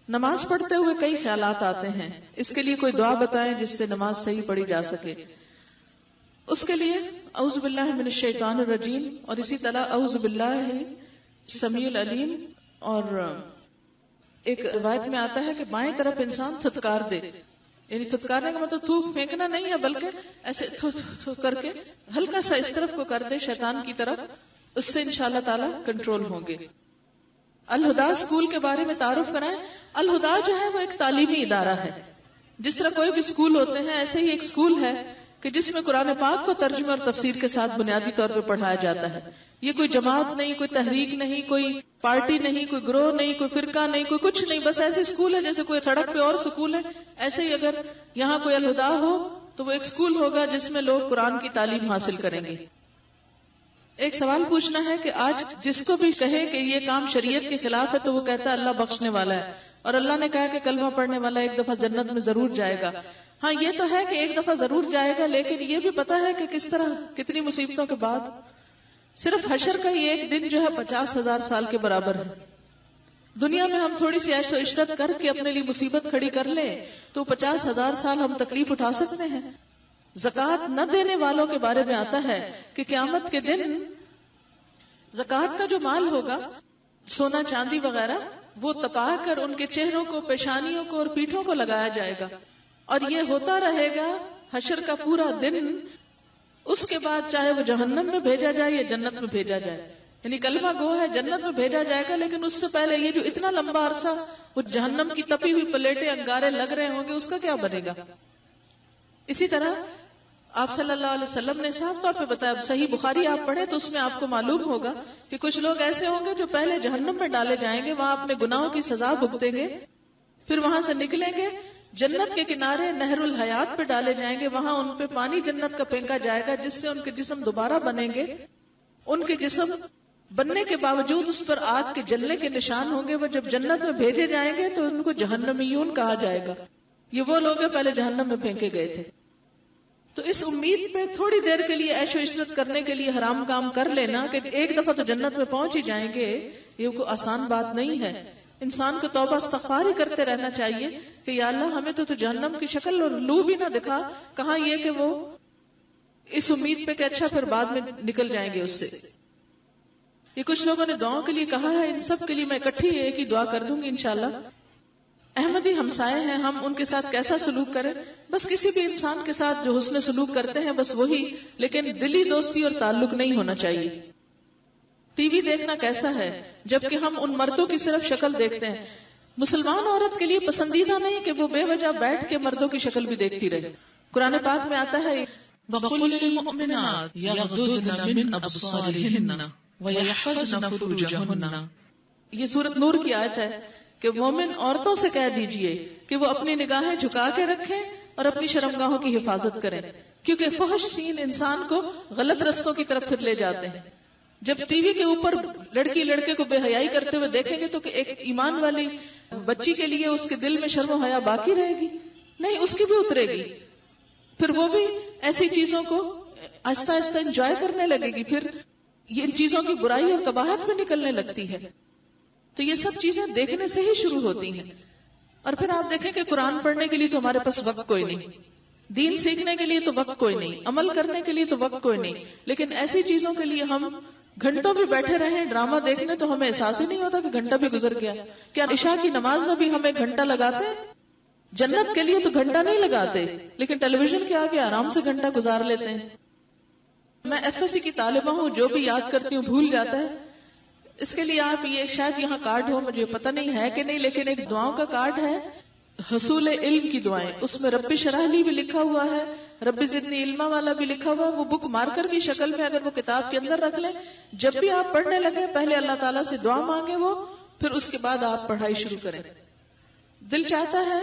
نماز پڑھتے ہوئے کئی خیالات آتے ہیں، اس کے لیے کوئی دعا بتائیں جس سے نماز صحیح پڑھی جا سکے. اس کے لیے اعوذ باللہ من الشیطان الرجیم، اور اسی طرح اعوذ باللہ السمیع العلیم. اور ایک روایت میں آتا ہے کہ بائیں طرف انسان تھتکار دے، یعنی تھتکارنے کا مطلب تھوک پھینکنا نہیں ہے، بلکہ ایسے تھو تھو تھو کر کے ہلکا سا اس طرف کو کر دے شیطان کی طرف. اس سے انشاءاللہ تعالی کنٹرول ہوں گے. الہدا اسکول کے بارے میں تعارف کرائیں. الہدا جو ہے وہ ایک تعلیمی ادارہ ہے. جس طرح کوئی بھی اسکول ہوتے ہیں ایسے ہی ایک اسکول ہے کہ جس میں قرآن پاک کو ترجمہ اور تفسیر کے ساتھ بنیادی طور پہ پڑھایا جاتا ہے. یہ کوئی جماعت نہیں، کوئی تحریک نہیں، کوئی پارٹی نہیں، کوئی گروہ نہیں، کوئی فرقہ نہیں، کوئی کچھ نہیں. بس ایسے اسکول ہے جیسے کوئی سڑک پہ اور سکول ہے. ایسے ہی اگر یہاں کوئی الہدا ہو تو وہ ایک اسکول ہوگا جس میں لوگ قرآن کی تعلیم حاصل کریں گے. ایک سوال پوچھنا ہے کہ آج جس کو بھی کہے کہ یہ کام شریعت کے خلاف ہے تو وہ کہتا ہے اللہ بخشنے والا ہے، اور اللہ نے کہا کہ کلمہ پڑھنے والا ایک دفعہ جنت میں ضرور جائے گا. ہاں یہ تو ہے کہ ایک دفعہ ضرور جائے گا، لیکن یہ بھی پتا ہے کہ کس طرح کتنی مصیبتوں کے بعد. صرف حشر کا ہی ایک دن جو ہے 50,000 سال کے برابر ہے. دنیا میں ہم تھوڑی سی عیش و عشرت کر کے اپنے لیے مصیبت کھڑی کر لیں تو 50,000 سال ہم تکلیف اٹھا سکتے ہیں. زکوٰۃ نہ دینے والوں کے بارے میں آتا ہے کہ قیامت کے دن زکوٰۃ کا جو مال ہوگا، سونا چاندی وغیرہ، وہ تپا کر ان کے چہروں کو، پیشانیوں کو اور پیٹھوں کو لگایا جائے گا، اور یہ ہوتا رہے گا حشر کا پورا دن. اس کے بعد چاہے وہ جہنم میں بھیجا جائے یا جنت میں بھیجا جائے، یعنی کلمہ گو ہے جنت میں بھیجا جائے گا، لیکن اس سے پہلے یہ جو اتنا لمبا عرصہ وہ جہنم کی تپی ہوئی پلیٹیں انگارے لگ رہے ہوں گے، اس کا کیا بنے گا. اسی طرح آپ صلی اللہ علیہ وسلم نے صاف طور پہ بتایا، صحیح بخاری آپ پڑھیں تو اس میں آپ کو معلوم ہوگا کہ کچھ لوگ ایسے ہوں گے جو پہلے جہنم میں ڈالے جائیں گے، وہاں اپنے گناہوں کی سزا بھگتیں گے، پھر وہاں سے نکلیں گے، جنت کے کنارے نہر الحیات پہ ڈالے جائیں گے، وہاں ان پہ پانی جنت کا پھینکا جائے گا جس سے ان کے جسم دوبارہ بنیں گے. ان کے جسم بننے کے باوجود اس پر آگ کے جلنے کے نشان ہوں گے. وہ جب جنت میں بھیجے جائیں گے تو ان کو جہنمیون کہا جائے گا. یہ وہ لوگ ہیں پہلے جہنم میں پھینکے گئے تھے. تو اس امید پہ تھوڑی دیر کے لیے عیش و عشرت کرنے کے لیے حرام کام کر لینا کہ ایک دفعہ تو جنت میں پہنچ ہی جائیں گے، یہ کوئی آسان بات نہیں ہے. انسان کو توبہ استغفار ہی کرتے رہنا چاہیے کہ یا اللہ ہمیں تو جہنم کی شکل اور لو بھی نہ دکھا. کہاں یہ کہ وہ اس امید پہ کہ اچھا پھر بعد میں نکل جائیں گے اس سے. یہ کچھ لوگوں نے دعاؤں کے لیے کہا ہے، ان سب کے لیے میں اکٹھی ایک ہی دعا کر دوں گی انشاءاللہ. احمدی ہمسائے ہیں، ہم ان کے ساتھ کیسا سلوک کریں؟ بس کسی بھی انسان کے ساتھ جو حسن سلوک کرتے ہیں بس وہی، لیکن دلی دوستی اور تعلق نہیں ہونا چاہیے. ٹی وی دیکھنا کیسا ہے جبکہ ہم ان مردوں کی صرف شکل دیکھتے ہیں. مسلمان عورت کے لیے پسندیدہ نہیں کہ وہ بے وجہ بیٹھ کے مردوں کی شکل بھی دیکھتی رہے. قرآن پاک میں آتا ہے وَقُلِ لِلْمُؤْمِنَاتِ يَغْضُضْنَ مِنْ أَبْصَارِهِنَّ وَيَحْفَظْنَ فُرُوجَهُنَّ. یہ سورۃ نور کی آیت ہے کہ مومن عورتوں سے کہہ دیجئے کہ وہ اپنی نگاہیں جھکا کے رکھیں اور اپنی شرمگاہوں کی حفاظت کریں، کیونکہ فحش سین انسان کو غلط رستوں کی طرف پھر لے جاتے ہیں. جب ٹی وی کے اوپر لڑکی لڑکے کو بے حیائی کرتے ہوئے دیکھیں گے تو کہ ایک ایمان والی بچی کے لیے اس کے دل میں شرم و حیا باقی رہے گی؟ نہیں، اس کی بھی اترے گی. پھر وہ بھی ایسی چیزوں کو آہستہ آہستہ انجوائے کرنے لگے گی، پھر یہ ان چیزوں کی برائی اور قباحت میں نکلنے لگتی ہے. تو یہ سب چیزیں دیکھنے سے ہی شروع ہوتی ہیں. اور پھر آپ دیکھیں کہ قرآن پڑھنے کے لیے تو ہمارے پاس وقت کوئی نہیں، دین سیکھنے کے لیے تو وقت کوئی نہیں، عمل کرنے کے لیے تو وقت کوئی نہیں، لیکن ایسی چیزوں کے لیے ہم گھنٹوں بھی بیٹھے رہیں ڈرامہ دیکھنے تو ہمیں احساس ہی نہیں ہوتا کہ گھنٹہ بھی گزر گیا. کیا عشاء کی نماز میں بھی ہم ایک گھنٹہ لگاتے ہیں؟ جنت کے لیے تو گھنٹہ نہیں لگاتے، لیکن ٹیلی ویژن کے آگے آرام سے گھنٹہ گزار لیتے ہیں. میں FSC کی طالبہ ہوں، جو بھی یاد کرتی ہوں بھول جاتا ہے. اس کے لیے آپ یہ شاید یہاں کارڈ ہو، مجھے پتہ نہیں ہے کہ نہیں، لیکن ایک دعاؤں کا کارڈ ہے، حصول علم کی دعائیں. اس میں رب اشرح لی بھی لکھا ہوا ہے، رب زدنی علما والا بھی لکھا ہوا. وہ بک مارکر کی شکل میں اگر وہ کتاب کے اندر رکھ لیں، جب بھی آپ پڑھنے لگے پہلے اللہ تعالیٰ سے دعا مانگے وہ، پھر اس کے بعد آپ پڑھائی شروع کریں. دل چاہتا ہے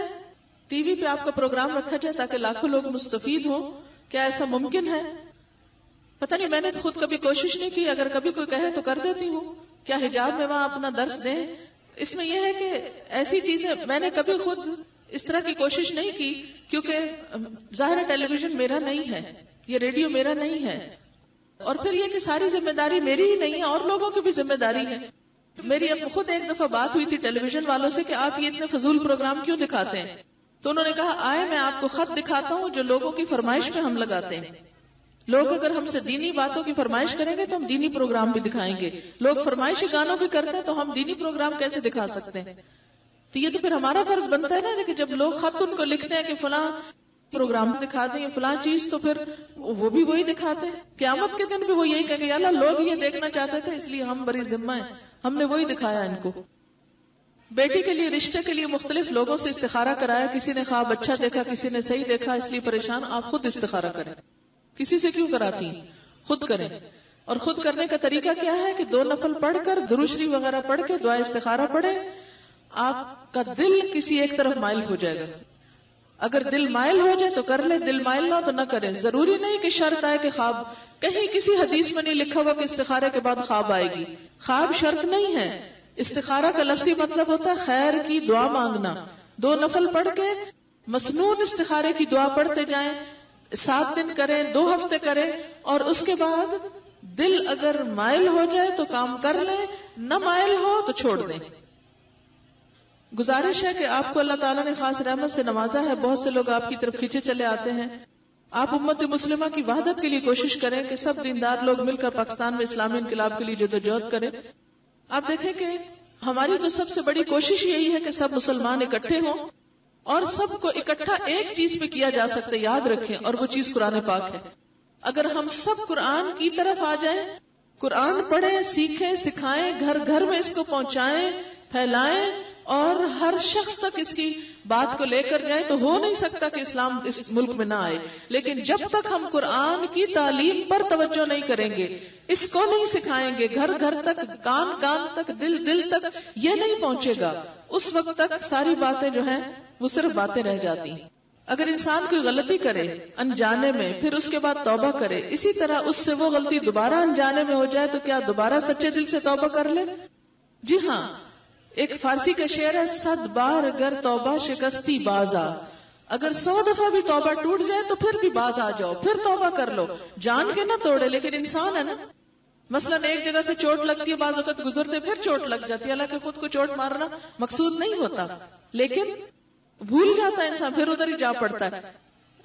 ٹی وی پہ آپ کا پروگرام رکھا جائے تاکہ لاکھوں لوگ مستفید ہوں. کیا ایسا ممکن ہے؟ پتہ نہیں، میں نے خود کبھی کوشش نہیں کی. اگر کبھی کوئی کہے تو کر دیتی ہوں. کیا حجاب میں وہاں اپنا درس دیں؟ اس میں یہ ہے کہ ایسی چیزیں میں نے کبھی خود اس طرح کی کوشش نہیں کی، کیونکہ ظاہر ٹیلی ویژن میرا نہیں ہے، یہ ریڈیو میرا نہیں ہے، اور پھر یہ کہ ساری ذمہ داری میری ہی نہیں ہے، اور لوگوں کی بھی ذمہ داری ہے. میری اب خود ایک دفعہ بات ہوئی تھی ٹیلی ویژن والوں سے کہ آپ یہ اتنے فضول پروگرام کیوں دکھاتے ہیں؟ تو انہوں نے کہا آئے میں آپ کو خط دکھاتا ہوں جو لوگوں کی فرمائش پہ ہم لگاتے ہیں. لوگ اگر ہم سے دینی باتوں کی فرمائش کریں گے تو ہم دینی پروگرام بھی دکھائیں گے. لوگ فرمائشی گانوں بھی کرتے ہیں تو ہم دینی پروگرام کیسے دکھا سکتے ہیں؟ تو یہ تو پھر ہمارا فرض بنتا ہے نا کہ جب لوگ خط ان کو لکھتے ہیں کہ فلاں پروگرام دکھا دیں یا فلاں چیز، تو پھر وہ بھی وہی دکھاتے ہیں. قیامت کے دن بھی وہ یہی کہیں گے اللہ لوگ یہ دیکھنا چاہتے تھے اس لیے ہم بڑی ذمہ ہیں، ہم نے وہی دکھایا ان کو. بیٹی کے لیے رشتے کے لیے مختلف لوگوں سے استخارہ کرایا، کسی نے خواب اچھا دیکھا، کسی نے صحیح دیکھا، اس لیے پریشان. آپ خود استخارہ کریں، کسی سے کیوں کراتی ہیں؟ خود کریں. اور خود کرنے کا طریقہ کیا ہے کہ 2 نفل پڑھ کر درود شریف وغیرہ پڑھ کے دعا استخارہ پڑھیں. آپ کا دل کسی ایک طرف مائل ہو جائے گا. اگر دل مائل ہو جائے تو کر لے، دل مائل نہ ہو تو نہ کریں. ضروری نہیں کہ شرط آئے کہ خواب، کہیں کسی حدیث میں نہیں لکھا ہوا کہ استخارے کے بعد خواب آئے گی. خواب شرط نہیں ہے. استخارہ کا لفظی مطلب ہوتا ہے خیر کی دعا مانگنا. 2 نفل پڑھ کے مسنون استخارے کی دعا پڑھتے جائیں، 7 دن کریں، 2 ہفتے کریں، اور اس کے بعد دل اگر مائل ہو جائے تو کام کر لیں، نہ مائل ہو تو چھوڑ دیں. گزارش ہے کہ آپ کو اللہ تعالیٰ نے خاص رحمت سے نوازا ہے. بہت سے لوگ آپ کی طرف کھینچے چلے آتے ہیں. آپ امت مسلمہ کی وحدت کے لیے کوشش کریں کہ سب دیندار لوگ مل کر پاکستان میں اسلامی انقلاب کے لیے جدوجہد کریں. آپ دیکھیں کہ ہماری تو سب سے بڑی کوشش یہی ہے کہ سب مسلمان اکٹھے ہوں اور سب کو اکٹھا ایک چیز پہ کیا جا سکتا ہے. یاد رکھیں، اور وہ چیز قرآن پاک ہے. اگر ہم سب قرآن کی طرف آ جائیں، قرآن پڑھیں، سیکھیں، سکھائیں، گھر گھر میں اس کو پہنچائیں، پھیلائیں، اور ہر شخص تک اس کی بات کو لے کر جائے، تو ہو نہیں سکتا کہ اسلام اس ملک میں نہ آئے. لیکن جب تک ہم قرآن کی تعلیم پر توجہ نہیں کریں گے، اس کو نہیں سکھائیں گے، گھر گھر تک، کان کان تک، دل دل تک یہ نہیں پہنچے گا، اس وقت تک ساری باتیں جو ہیں وہ صرف باتیں رہ جاتی ہیں. اگر انسان کوئی غلطی کرے انجانے میں، پھر اس کے بعد توبہ کرے، اسی طرح اس سے وہ غلطی دوبارہ انجانے میں ہو جائے تو کیا دوبارہ سچے دل سے توبہ کر لے؟ جی ہاں. ایک فارسی کا شعر ہے، 100 بار اگر توبہ شکستی بازا. اگر 100 دفعہ بھی توبہ ٹوٹ جائے تو پھر بھی باز آ جاؤ، پھر توبہ کر لو. جان کے نہ توڑے، لیکن انسان ہے نا. مثلاً ایک جگہ سے چوٹ لگتی ہے، بعض وقت گزرتے پھر چوٹ لگ جاتی ہے. حالانکہ خود کو چوٹ مارنا مقصود نہیں ہوتا، لیکن بھول جاتا ہے انسان، پھر ادھر ہی جا پڑتا ہے.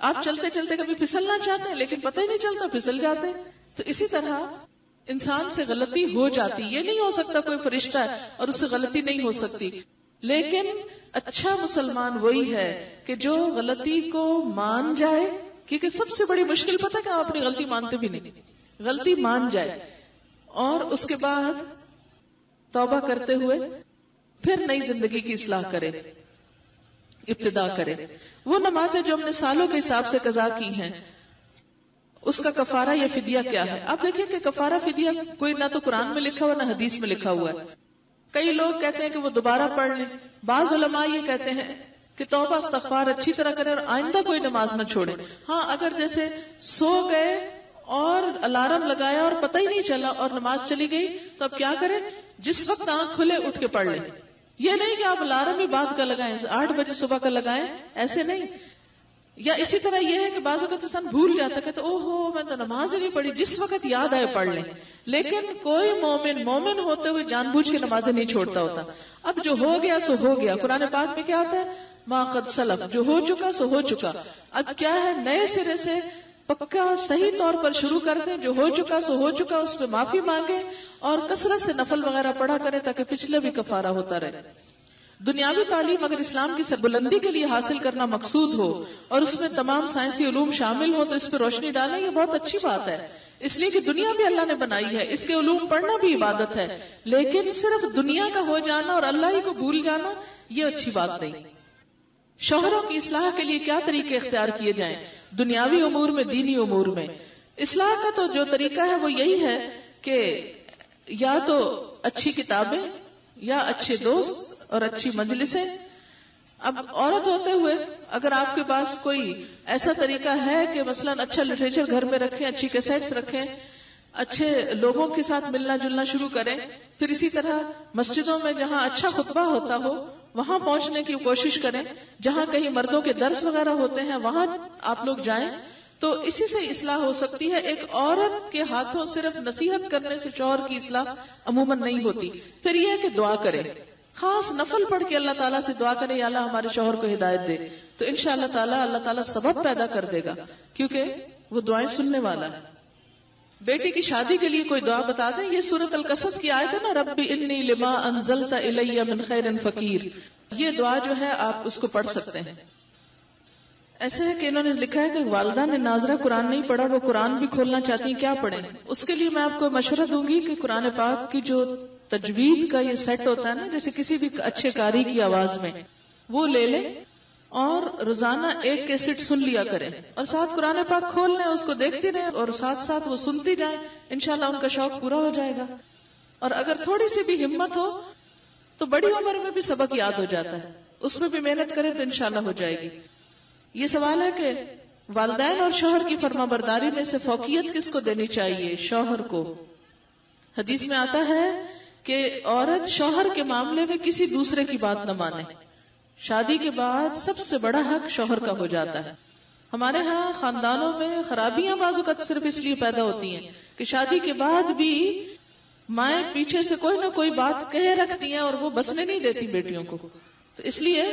آپ چلتے چلتے کبھی پھسلنا چاہتے ہیں لیکن پتہ ہی نہیں چلتا، پھسل جاتے ہیں. تو اسی طرح انسان سے غلطی ہو جاتی. یہ نہیں ہو سکتا کوئی فرشتہ ہے اور اس سے غلطی نہیں ہو سکتی، لیکن اچھا مسلمان وہی ہے کہ جو غلطی کو مان جائے. کیونکہ سب سے بڑی مشکل پتہ کہ آپ اپنی غلطی مانتے بھی نہیں. غلطی مان جائے اور اس کے بعد توبہ کرتے ہوئے پھر نئی زندگی کی اصلاح کرے، ابتدا کرے. وہ نمازیں جو ہم نے سالوں کے حساب سے قضا کی ہیں، اس کا کفارہ یا فدیہ کیا ہے؟ آپ دیکھیں کہ کفارہ فدیہ کوئی نہ تو قرآن میں لکھا ہوا نہ حدیث میں لکھا ہوا ہے. کئی لوگ کہتے ہیں کہ وہ دوبارہ پڑھ لیں. بعض علماء یہ کہتے ہیں کہ توبہ استغفار اچھی طرح کریں اور آئندہ کوئی نماز نہ چھوڑے. ہاں، اگر جیسے سو گئے اور الارم لگایا اور پتہ ہی نہیں چلا اور نماز چلی گئی تو اب کیا کریں؟ جس وقت آنکھ کھلے اٹھ کے پڑھ لیں. یہ نہیں کہ آپ الارم بھی بعد کا لگائیں، 8 بجے صبح کا لگائیں، ایسے نہیں. یا اسی طرح یہ ہے کہ بعض اوقات انسان بھول جاتا ہے کہ او ہو میں تو نماز ہی نہیں پڑھی، جس وقت یاد آئے پڑھ لیں. لیکن کوئی مومن ہوتے ہوئے جان بوجھ کے نمازیں نہیں چھوڑتا ہوتا. اب جو ہو گیا سو ہو گیا. قرآن پاک میں کیا آتا ہے؟ ما قد سلف، جو ہو چکا سو ہو چکا. اب کیا ہے؟ نئے سرے سے پکا صحیح طور پر شروع کر دیں. جو ہو چکا سو ہو چکا، اس پہ معافی مانگے اور کثرت سے نفل وغیرہ پڑھا کریں تاکہ پچھلے بھی کفارہ ہوتا رہے. دنیاوی تعلیم اگر اسلام کی سربلندی کے لیے حاصل کرنا مقصود ہو اور اس میں تمام سائنسی علوم شامل ہو تو اس پہ روشنی ڈالیں، یہ بہت اچھی بات ہے. اس لیے کہ دنیا بھی اللہ نے بنائی ہے، اس کے علوم پڑھنا بھی عبادت ہے. لیکن صرف دنیا کا ہو جانا اور اللہ ہی کو بھول جانا یہ اچھی بات نہیں. شوہروں کی اصلاح کے لیے کیا طریقے اختیار کیے جائیں؟ دنیاوی امور میں، دینی امور میں. اصلاح کا تو جو طریقہ ہے وہ یہی ہے کہ یا تو اچھی کتابیں یا اچھے دوست اور اچھی مجلسیں. اب عورت ہوتے ہوئے اگر آپ کے پاس کوئی ایسا طریقہ ہے کہ مثلاً اچھا لٹریچر گھر میں رکھیں، اچھی کیسٹس رکھیں، اچھے لوگوں کے ساتھ ملنا جلنا شروع کریں، پھر اسی طرح مسجدوں میں جہاں اچھا خطبہ ہوتا ہو وہاں پہنچنے کی کوشش کریں، جہاں کہیں مردوں کے درس وغیرہ ہوتے ہیں وہاں آپ لوگ جائیں، تو اسی سے اصلاح ہو سکتی ہے. ایک عورت کے ہاتھوں صرف نصیحت کرنے سے شوہر کی اصلاح عموماً نہیں ہوتی. پھر یہ ہے کہ دعا کرے، خاص نفل پڑھ کے اللہ تعالیٰ سے دعا کرے، یا اللہ ہمارے شوہر کو ہدایت دے، تو انشاءاللہ تعالیٰ اللہ تعالیٰ سبب پیدا کر دے گا، کیونکہ وہ دعائیں سننے والا ہے. بیٹی کی شادی کے لیے کوئی دعا بتا دیں. یہ سورۃ القصص کی آیت ہے نا، رب انی لما انزلت الی من خیر فقیر. یہ دعا جو ہے آپ اس کو پڑھ سکتے ہیں. ایسے ہے کہ انہوں نے لکھا ہے کہ والدہ نے ناظرہ قرآن نہیں پڑھا، وہ قرآن بھی کھولنا چاہتی ہیں، کیا پڑھیں؟ اس کے لیے میں آپ کو مشورہ دوں گی کہ قرآن پاک کی جو تجوید کا یہ سیٹ ہوتا ہے نا، جیسے کسی بھی اچھے قاری کی آواز میں، وہ لے لیں اور روزانہ ایک کیسٹ سن لیا کریں، اور ساتھ قرآن پاک کھول لیں، اس کو دیکھتی رہیں اور ساتھ ساتھ وہ سنتی جائیں. انشاءاللہ ان کا شوق پورا ہو جائے گا. اور اگر تھوڑی سی بھی ہمت ہو تو بڑی عمر میں بھی سبق یاد ہو جاتا ہے، اس میں بھی محنت کریں تو انشاءاللہ ہو جائے گی. یہ سوال ہے کہ والدین اور شوہر کی فرما برداری میں سے فوقیت کس کو دینی چاہیے؟ شوہر کو. حدیث میں آتا ہے کہ عورت شوہر کے معاملے میں کسی دوسرے کی بات نہ مانے. شادی کے بعد سب سے بڑا حق شوہر کا ہو جاتا ہے. ہمارے ہاں خاندانوں میں خرابیاں بعض اوقات صرف اس لیے پیدا ہوتی ہیں کہ شادی کے بعد بھی مائیں پیچھے سے کوئی نہ کوئی بات کہے رکھتی ہیں اور وہ بسنے نہیں دیتی بیٹیوں کو. تو اس لیے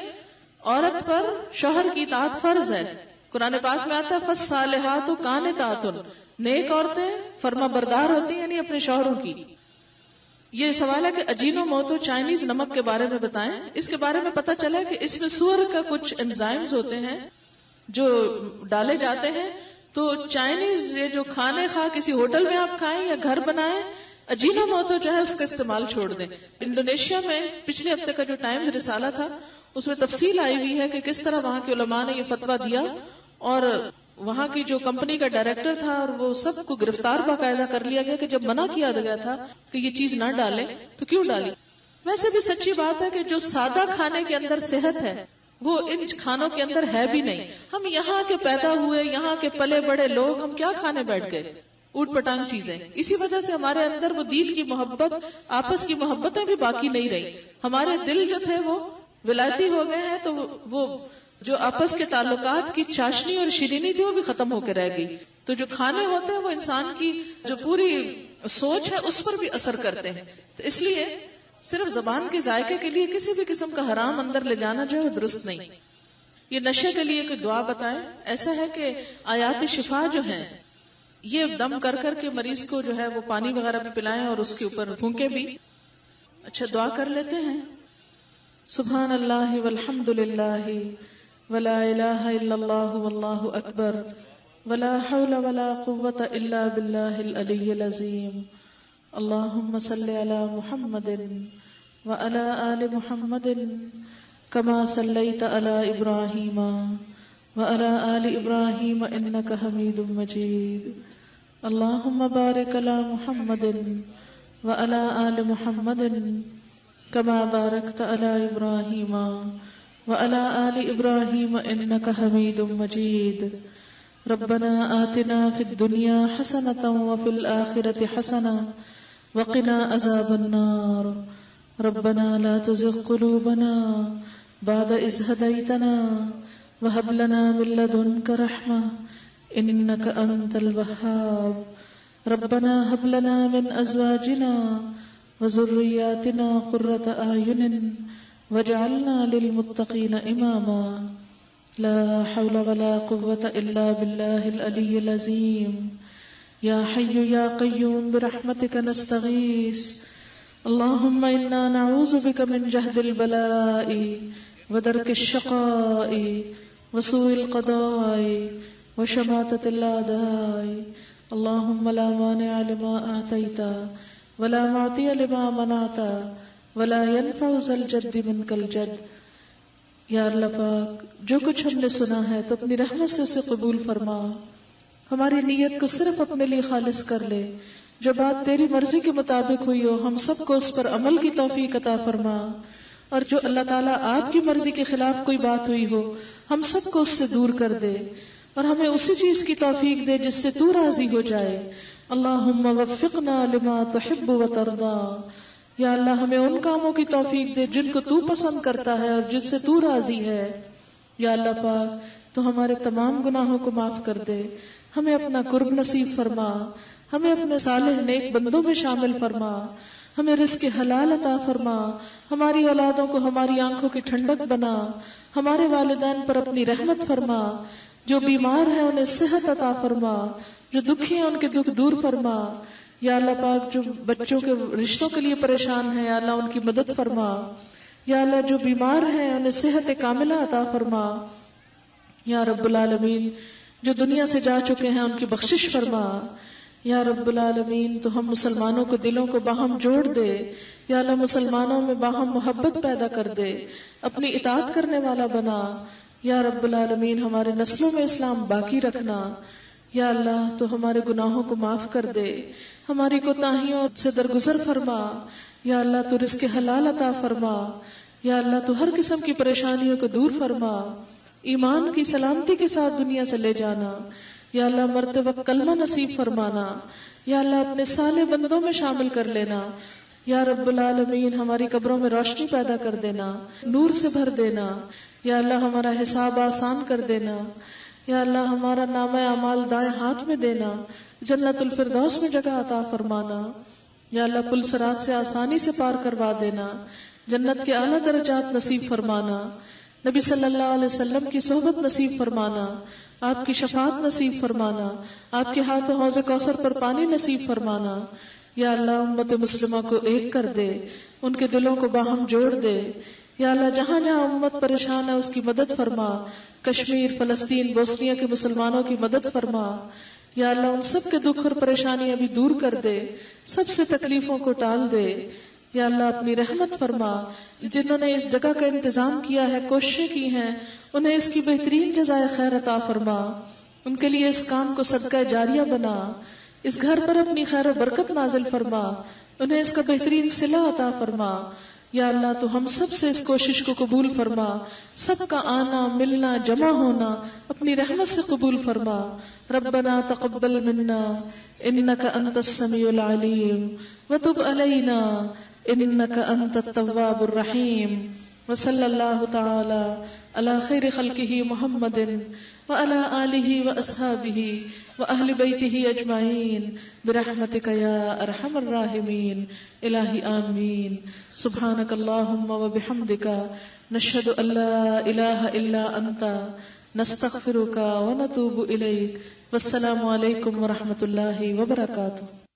عورت پر شوہر کی اطاعت فرض ہے. قرآن پاک میں آتا ہے فالصالحات قانتات، نیک عورتیں فرما بردار ہوتی ہیں، یعنی اپنے شوہروں کی. یہ سوال ہے کہ اجینو موتو چائنیز نمک کے بارے میں بتائیں. اس کے بارے میں پتہ چلا کہ اس میں سور کا کچھ انزائمز ہوتے ہیں جو ڈالے جاتے ہیں. تو چائنیز یہ جو کھانے کسی ہوٹل میں آپ کھائیں یا گھر بنائیں، اجینو موتو جو ہے اس کا استعمال چھوڑ دیں. انڈونیشیا میں پچھلے ہفتے کا جو ٹائمز رسالہ تھا اس میں تفصیل آئی ہوئی ہے کہ کس طرح وہاں کے علماء نے یہ فتویٰ دیا، اور وہاں کی جو کمپنی کا ڈائریکٹر تھا اور وہ سب کو گرفتار باقاعدہ کر لیا گیا کہ جب منع کیا گیا تھا کہ یہ چیز نہ ڈالیں تو کیوں ڈالی. ویسے بھی سچی بات ہے کہ جو سادہ کھانے کے اندر صحت ہے وہ ان کھانوں کے اندر ہے بھی نہیں. ہم یہاں کے پیدا ہوئے، یہاں کے پلے بڑے لوگ، ہم کیا کھانے بیٹھ گئے؟ اوٹ پٹانگ چیزیں. اسی وجہ سے ہمارے اندر وہ دین کی محبت، آپس کی محبتیں بھی باقی نہیں رہی. ہمارے دل جو تھے وہ ولایتی ہو گئے ہیں، تو وہ جو آپس کے تعلقات کی چاشنی اور شیرینی تھی وہ بھی ختم ہو کے رہ گئی. تو جو کھانے ہوتے ہیں وہ انسان کی جو پوری سوچ ہے اس پر بھی اثر کرتے ہیں. تو اس لیے صرف زبان کے ذائقے کے لیے کسی بھی قسم کا حرام اندر لے جانا جو ہے درست نہیں. یہ نشے کے لیے کوئی دعا بتائیں. ایسا ہے کہ آیات شفا جو ہیں یہ دم کر کر کے مریض کو جو ہے وہ پانی وغیرہ میں پلائیں اور اس کے اوپر پھونکے بھی. اچھا دعا کر لیتے ہیں. سبحان اللہ والحمد للہ ولا الہ الا اللہ واللہ اکبر ولا حول ولا قوة الا باللہ العلی العظیم. اللہم صل علی محمد وعلی آل محمد کما صلیت علی ابراہیم وعلی آل ابراہیم انک حمید مجید. اللہم بارک علی محمد وعلی آل محمد کما بارکت علی ابراہیم وعلی آل ابراہیم انک حمید مجید. ربنا آتنا فی الدنیا حسنۃ وفی الآخرۃ حسنۃ وقنا عذاب النار. ربنا لا تزغ قلوبنا بعد اذ هدیتنا وهب لنا من لدنک رحمۃ انک انت الوہاب. ربنا هب لنا من ازواجنا وذرياتنا قرة أعين واجعلنا للمتقين إماما. لا حول ولا قوة إلا بالله العلي العظيم. يا حي يا قيوم برحمتك نستغيث. اللهم إنا نعوذ بك من جهد البلاء ودرك الشقاء وسوء القضاء وشماتة الأعداء. اللهم لا مانع لما أعطيت ولا معطی لما منعت ولا ينفع ذا الجد منك الجد. یا اللہ پاک جو کچھ ہم نے سنا ہے تو اپنی رحمت سے اسے قبول فرما. ہماری نیت کو صرف اپنے لیے خالص کر لے. جو بات تیری مرضی کے مطابق ہوئی ہو ہم سب کو اس پر عمل کی توفیق عطا فرما، اور جو اللہ تعالیٰ آپ کی مرضی کے خلاف کوئی بات ہوئی ہو ہم سب کو اس سے دور کر دے، اور ہمیں اسی چیز کی توفیق دے جس سے تو راضی ہو جائے۔ اللہم وفقنا لما تحب وترضا، یا اللہ ہمیں ان کاموں کی توفیق دے جن کو تو پسند کرتا ہے اور جس سے تو راضی ہے۔ یا اللہ پاک تو ہمارے تمام گناہوں کو معاف کر دے، ہمیں اپنا قرب نصیب فرما، ہمیں اپنے صالح نیک بندوں میں شامل فرما، ہمیں رزق حلال عطا فرما، ہماری اولادوں کو ہماری آنکھوں کی ٹھنڈک بنا، ہمارے والدین پر اپنی رحمت فرما، جو بیمار ہیں انہیں صحت عطا فرما، جو دکھی ہیں ان کے دکھ دور فرما۔ یا اللہ پاک جو بچوں کے رشتوں کے لیے پریشان ہیں یا اللہ ان کی مدد فرما، یا اللہ جو بیمار ہیں انہیں صحت کاملہ عطا فرما۔ یا رب العالمین جو دنیا سے جا چکے ہیں ان کی بخشش فرما۔ یا رب العالمین تو ہم مسلمانوں کو دلوں کو باہم جوڑ دے، یا اللہ مسلمانوں میں باہم محبت پیدا کر دے، اپنی اطاعت کرنے والا بنا۔ یا رب العالمین ہمارے نسلوں میں اسلام باقی رکھنا۔ یا اللہ تو ہمارے گناہوں کو معاف کر دے، ہماری کوتاہیوں سے درگزر فرما۔ یا اللہ تو رزق حلال عطا فرما۔ یا اللہ تو ہر قسم کی پریشانیوں کو دور فرما، ایمان کی سلامتی کے ساتھ دنیا سے لے جانا۔ یا اللہ مرتے وقت کلمہ نصیب فرمانا۔ یا اللہ اپنے صالح بندوں میں شامل کر لینا۔ یا رب العالمین ہماری قبروں میں روشنی پیدا کر دینا، نور سے بھر دینا۔ یا اللہ ہمارا حساب آسان کر دینا۔ یا اللہ ہمارا نامہ اعمال دائیں ہاتھ میں دینا، جنت الفردوس میں جگہ عطا فرمانا۔ یا اللہ پل صراط سے آسانی سے پار کروا دینا، جنت کے اعلیٰ درجات نصیب فرمانا، نبی صلی اللہ علیہ وسلم کی صحبت نصیب فرمانا، آپ کی شفاعت نصیب فرمانا، آپ کے ہاتھ حوض کوثر پر پانی نصیب فرمانا۔ یا اللہ امت مسلمہ کو ایک کر دے، ان کے دلوں کو باہم جوڑ دے۔ یا اللہ جہاں جہاں امت پریشان ہے اس کی مدد فرما، کشمیر، فلسطین، بوسنیا کے مسلمانوں کی مدد فرما۔ یا اللہ ان سب کے دکھ اور پریشانیاں بھی دور کر دے، سب سے تکلیفوں کو ٹال دے۔ یا اللہ اپنی رحمت فرما، جنہوں نے اس جگہ کا انتظام کیا ہے، کوششیں کی ہیں، انہیں اس کی بہترین جزائے خیر عطا فرما، ان کے لیے اس کام کو صدقہ جاریہ بنا، اس گھر پر اپنی خیر و برکت نازل فرما، انہیں اس کا بہترین صلہ عطا فرما۔ یا اللہ تو ہم سب سے اس کوشش کو قبول فرما، سب کا آنا ملنا جمع ہونا اپنی رحمت سے قبول فرما۔ ربنا تقبل منا انک انت السمیع العلیم وتب علینا انک انت التواب الرحیم، وصلی اللہ تعالی علی خیر خلقہ محمد وعلی آلہ واصحابہ واہل بیتہ اجمعین برحمتک یا ارحم الراحمین۔ الہی آمین۔ سبحانک اللہم وبحمدک نشہد ان لا الہ الا انت نستغفرک ونتوب الیک۔ والسلام علیکم ورحمۃ اللہ وبرکاتہ۔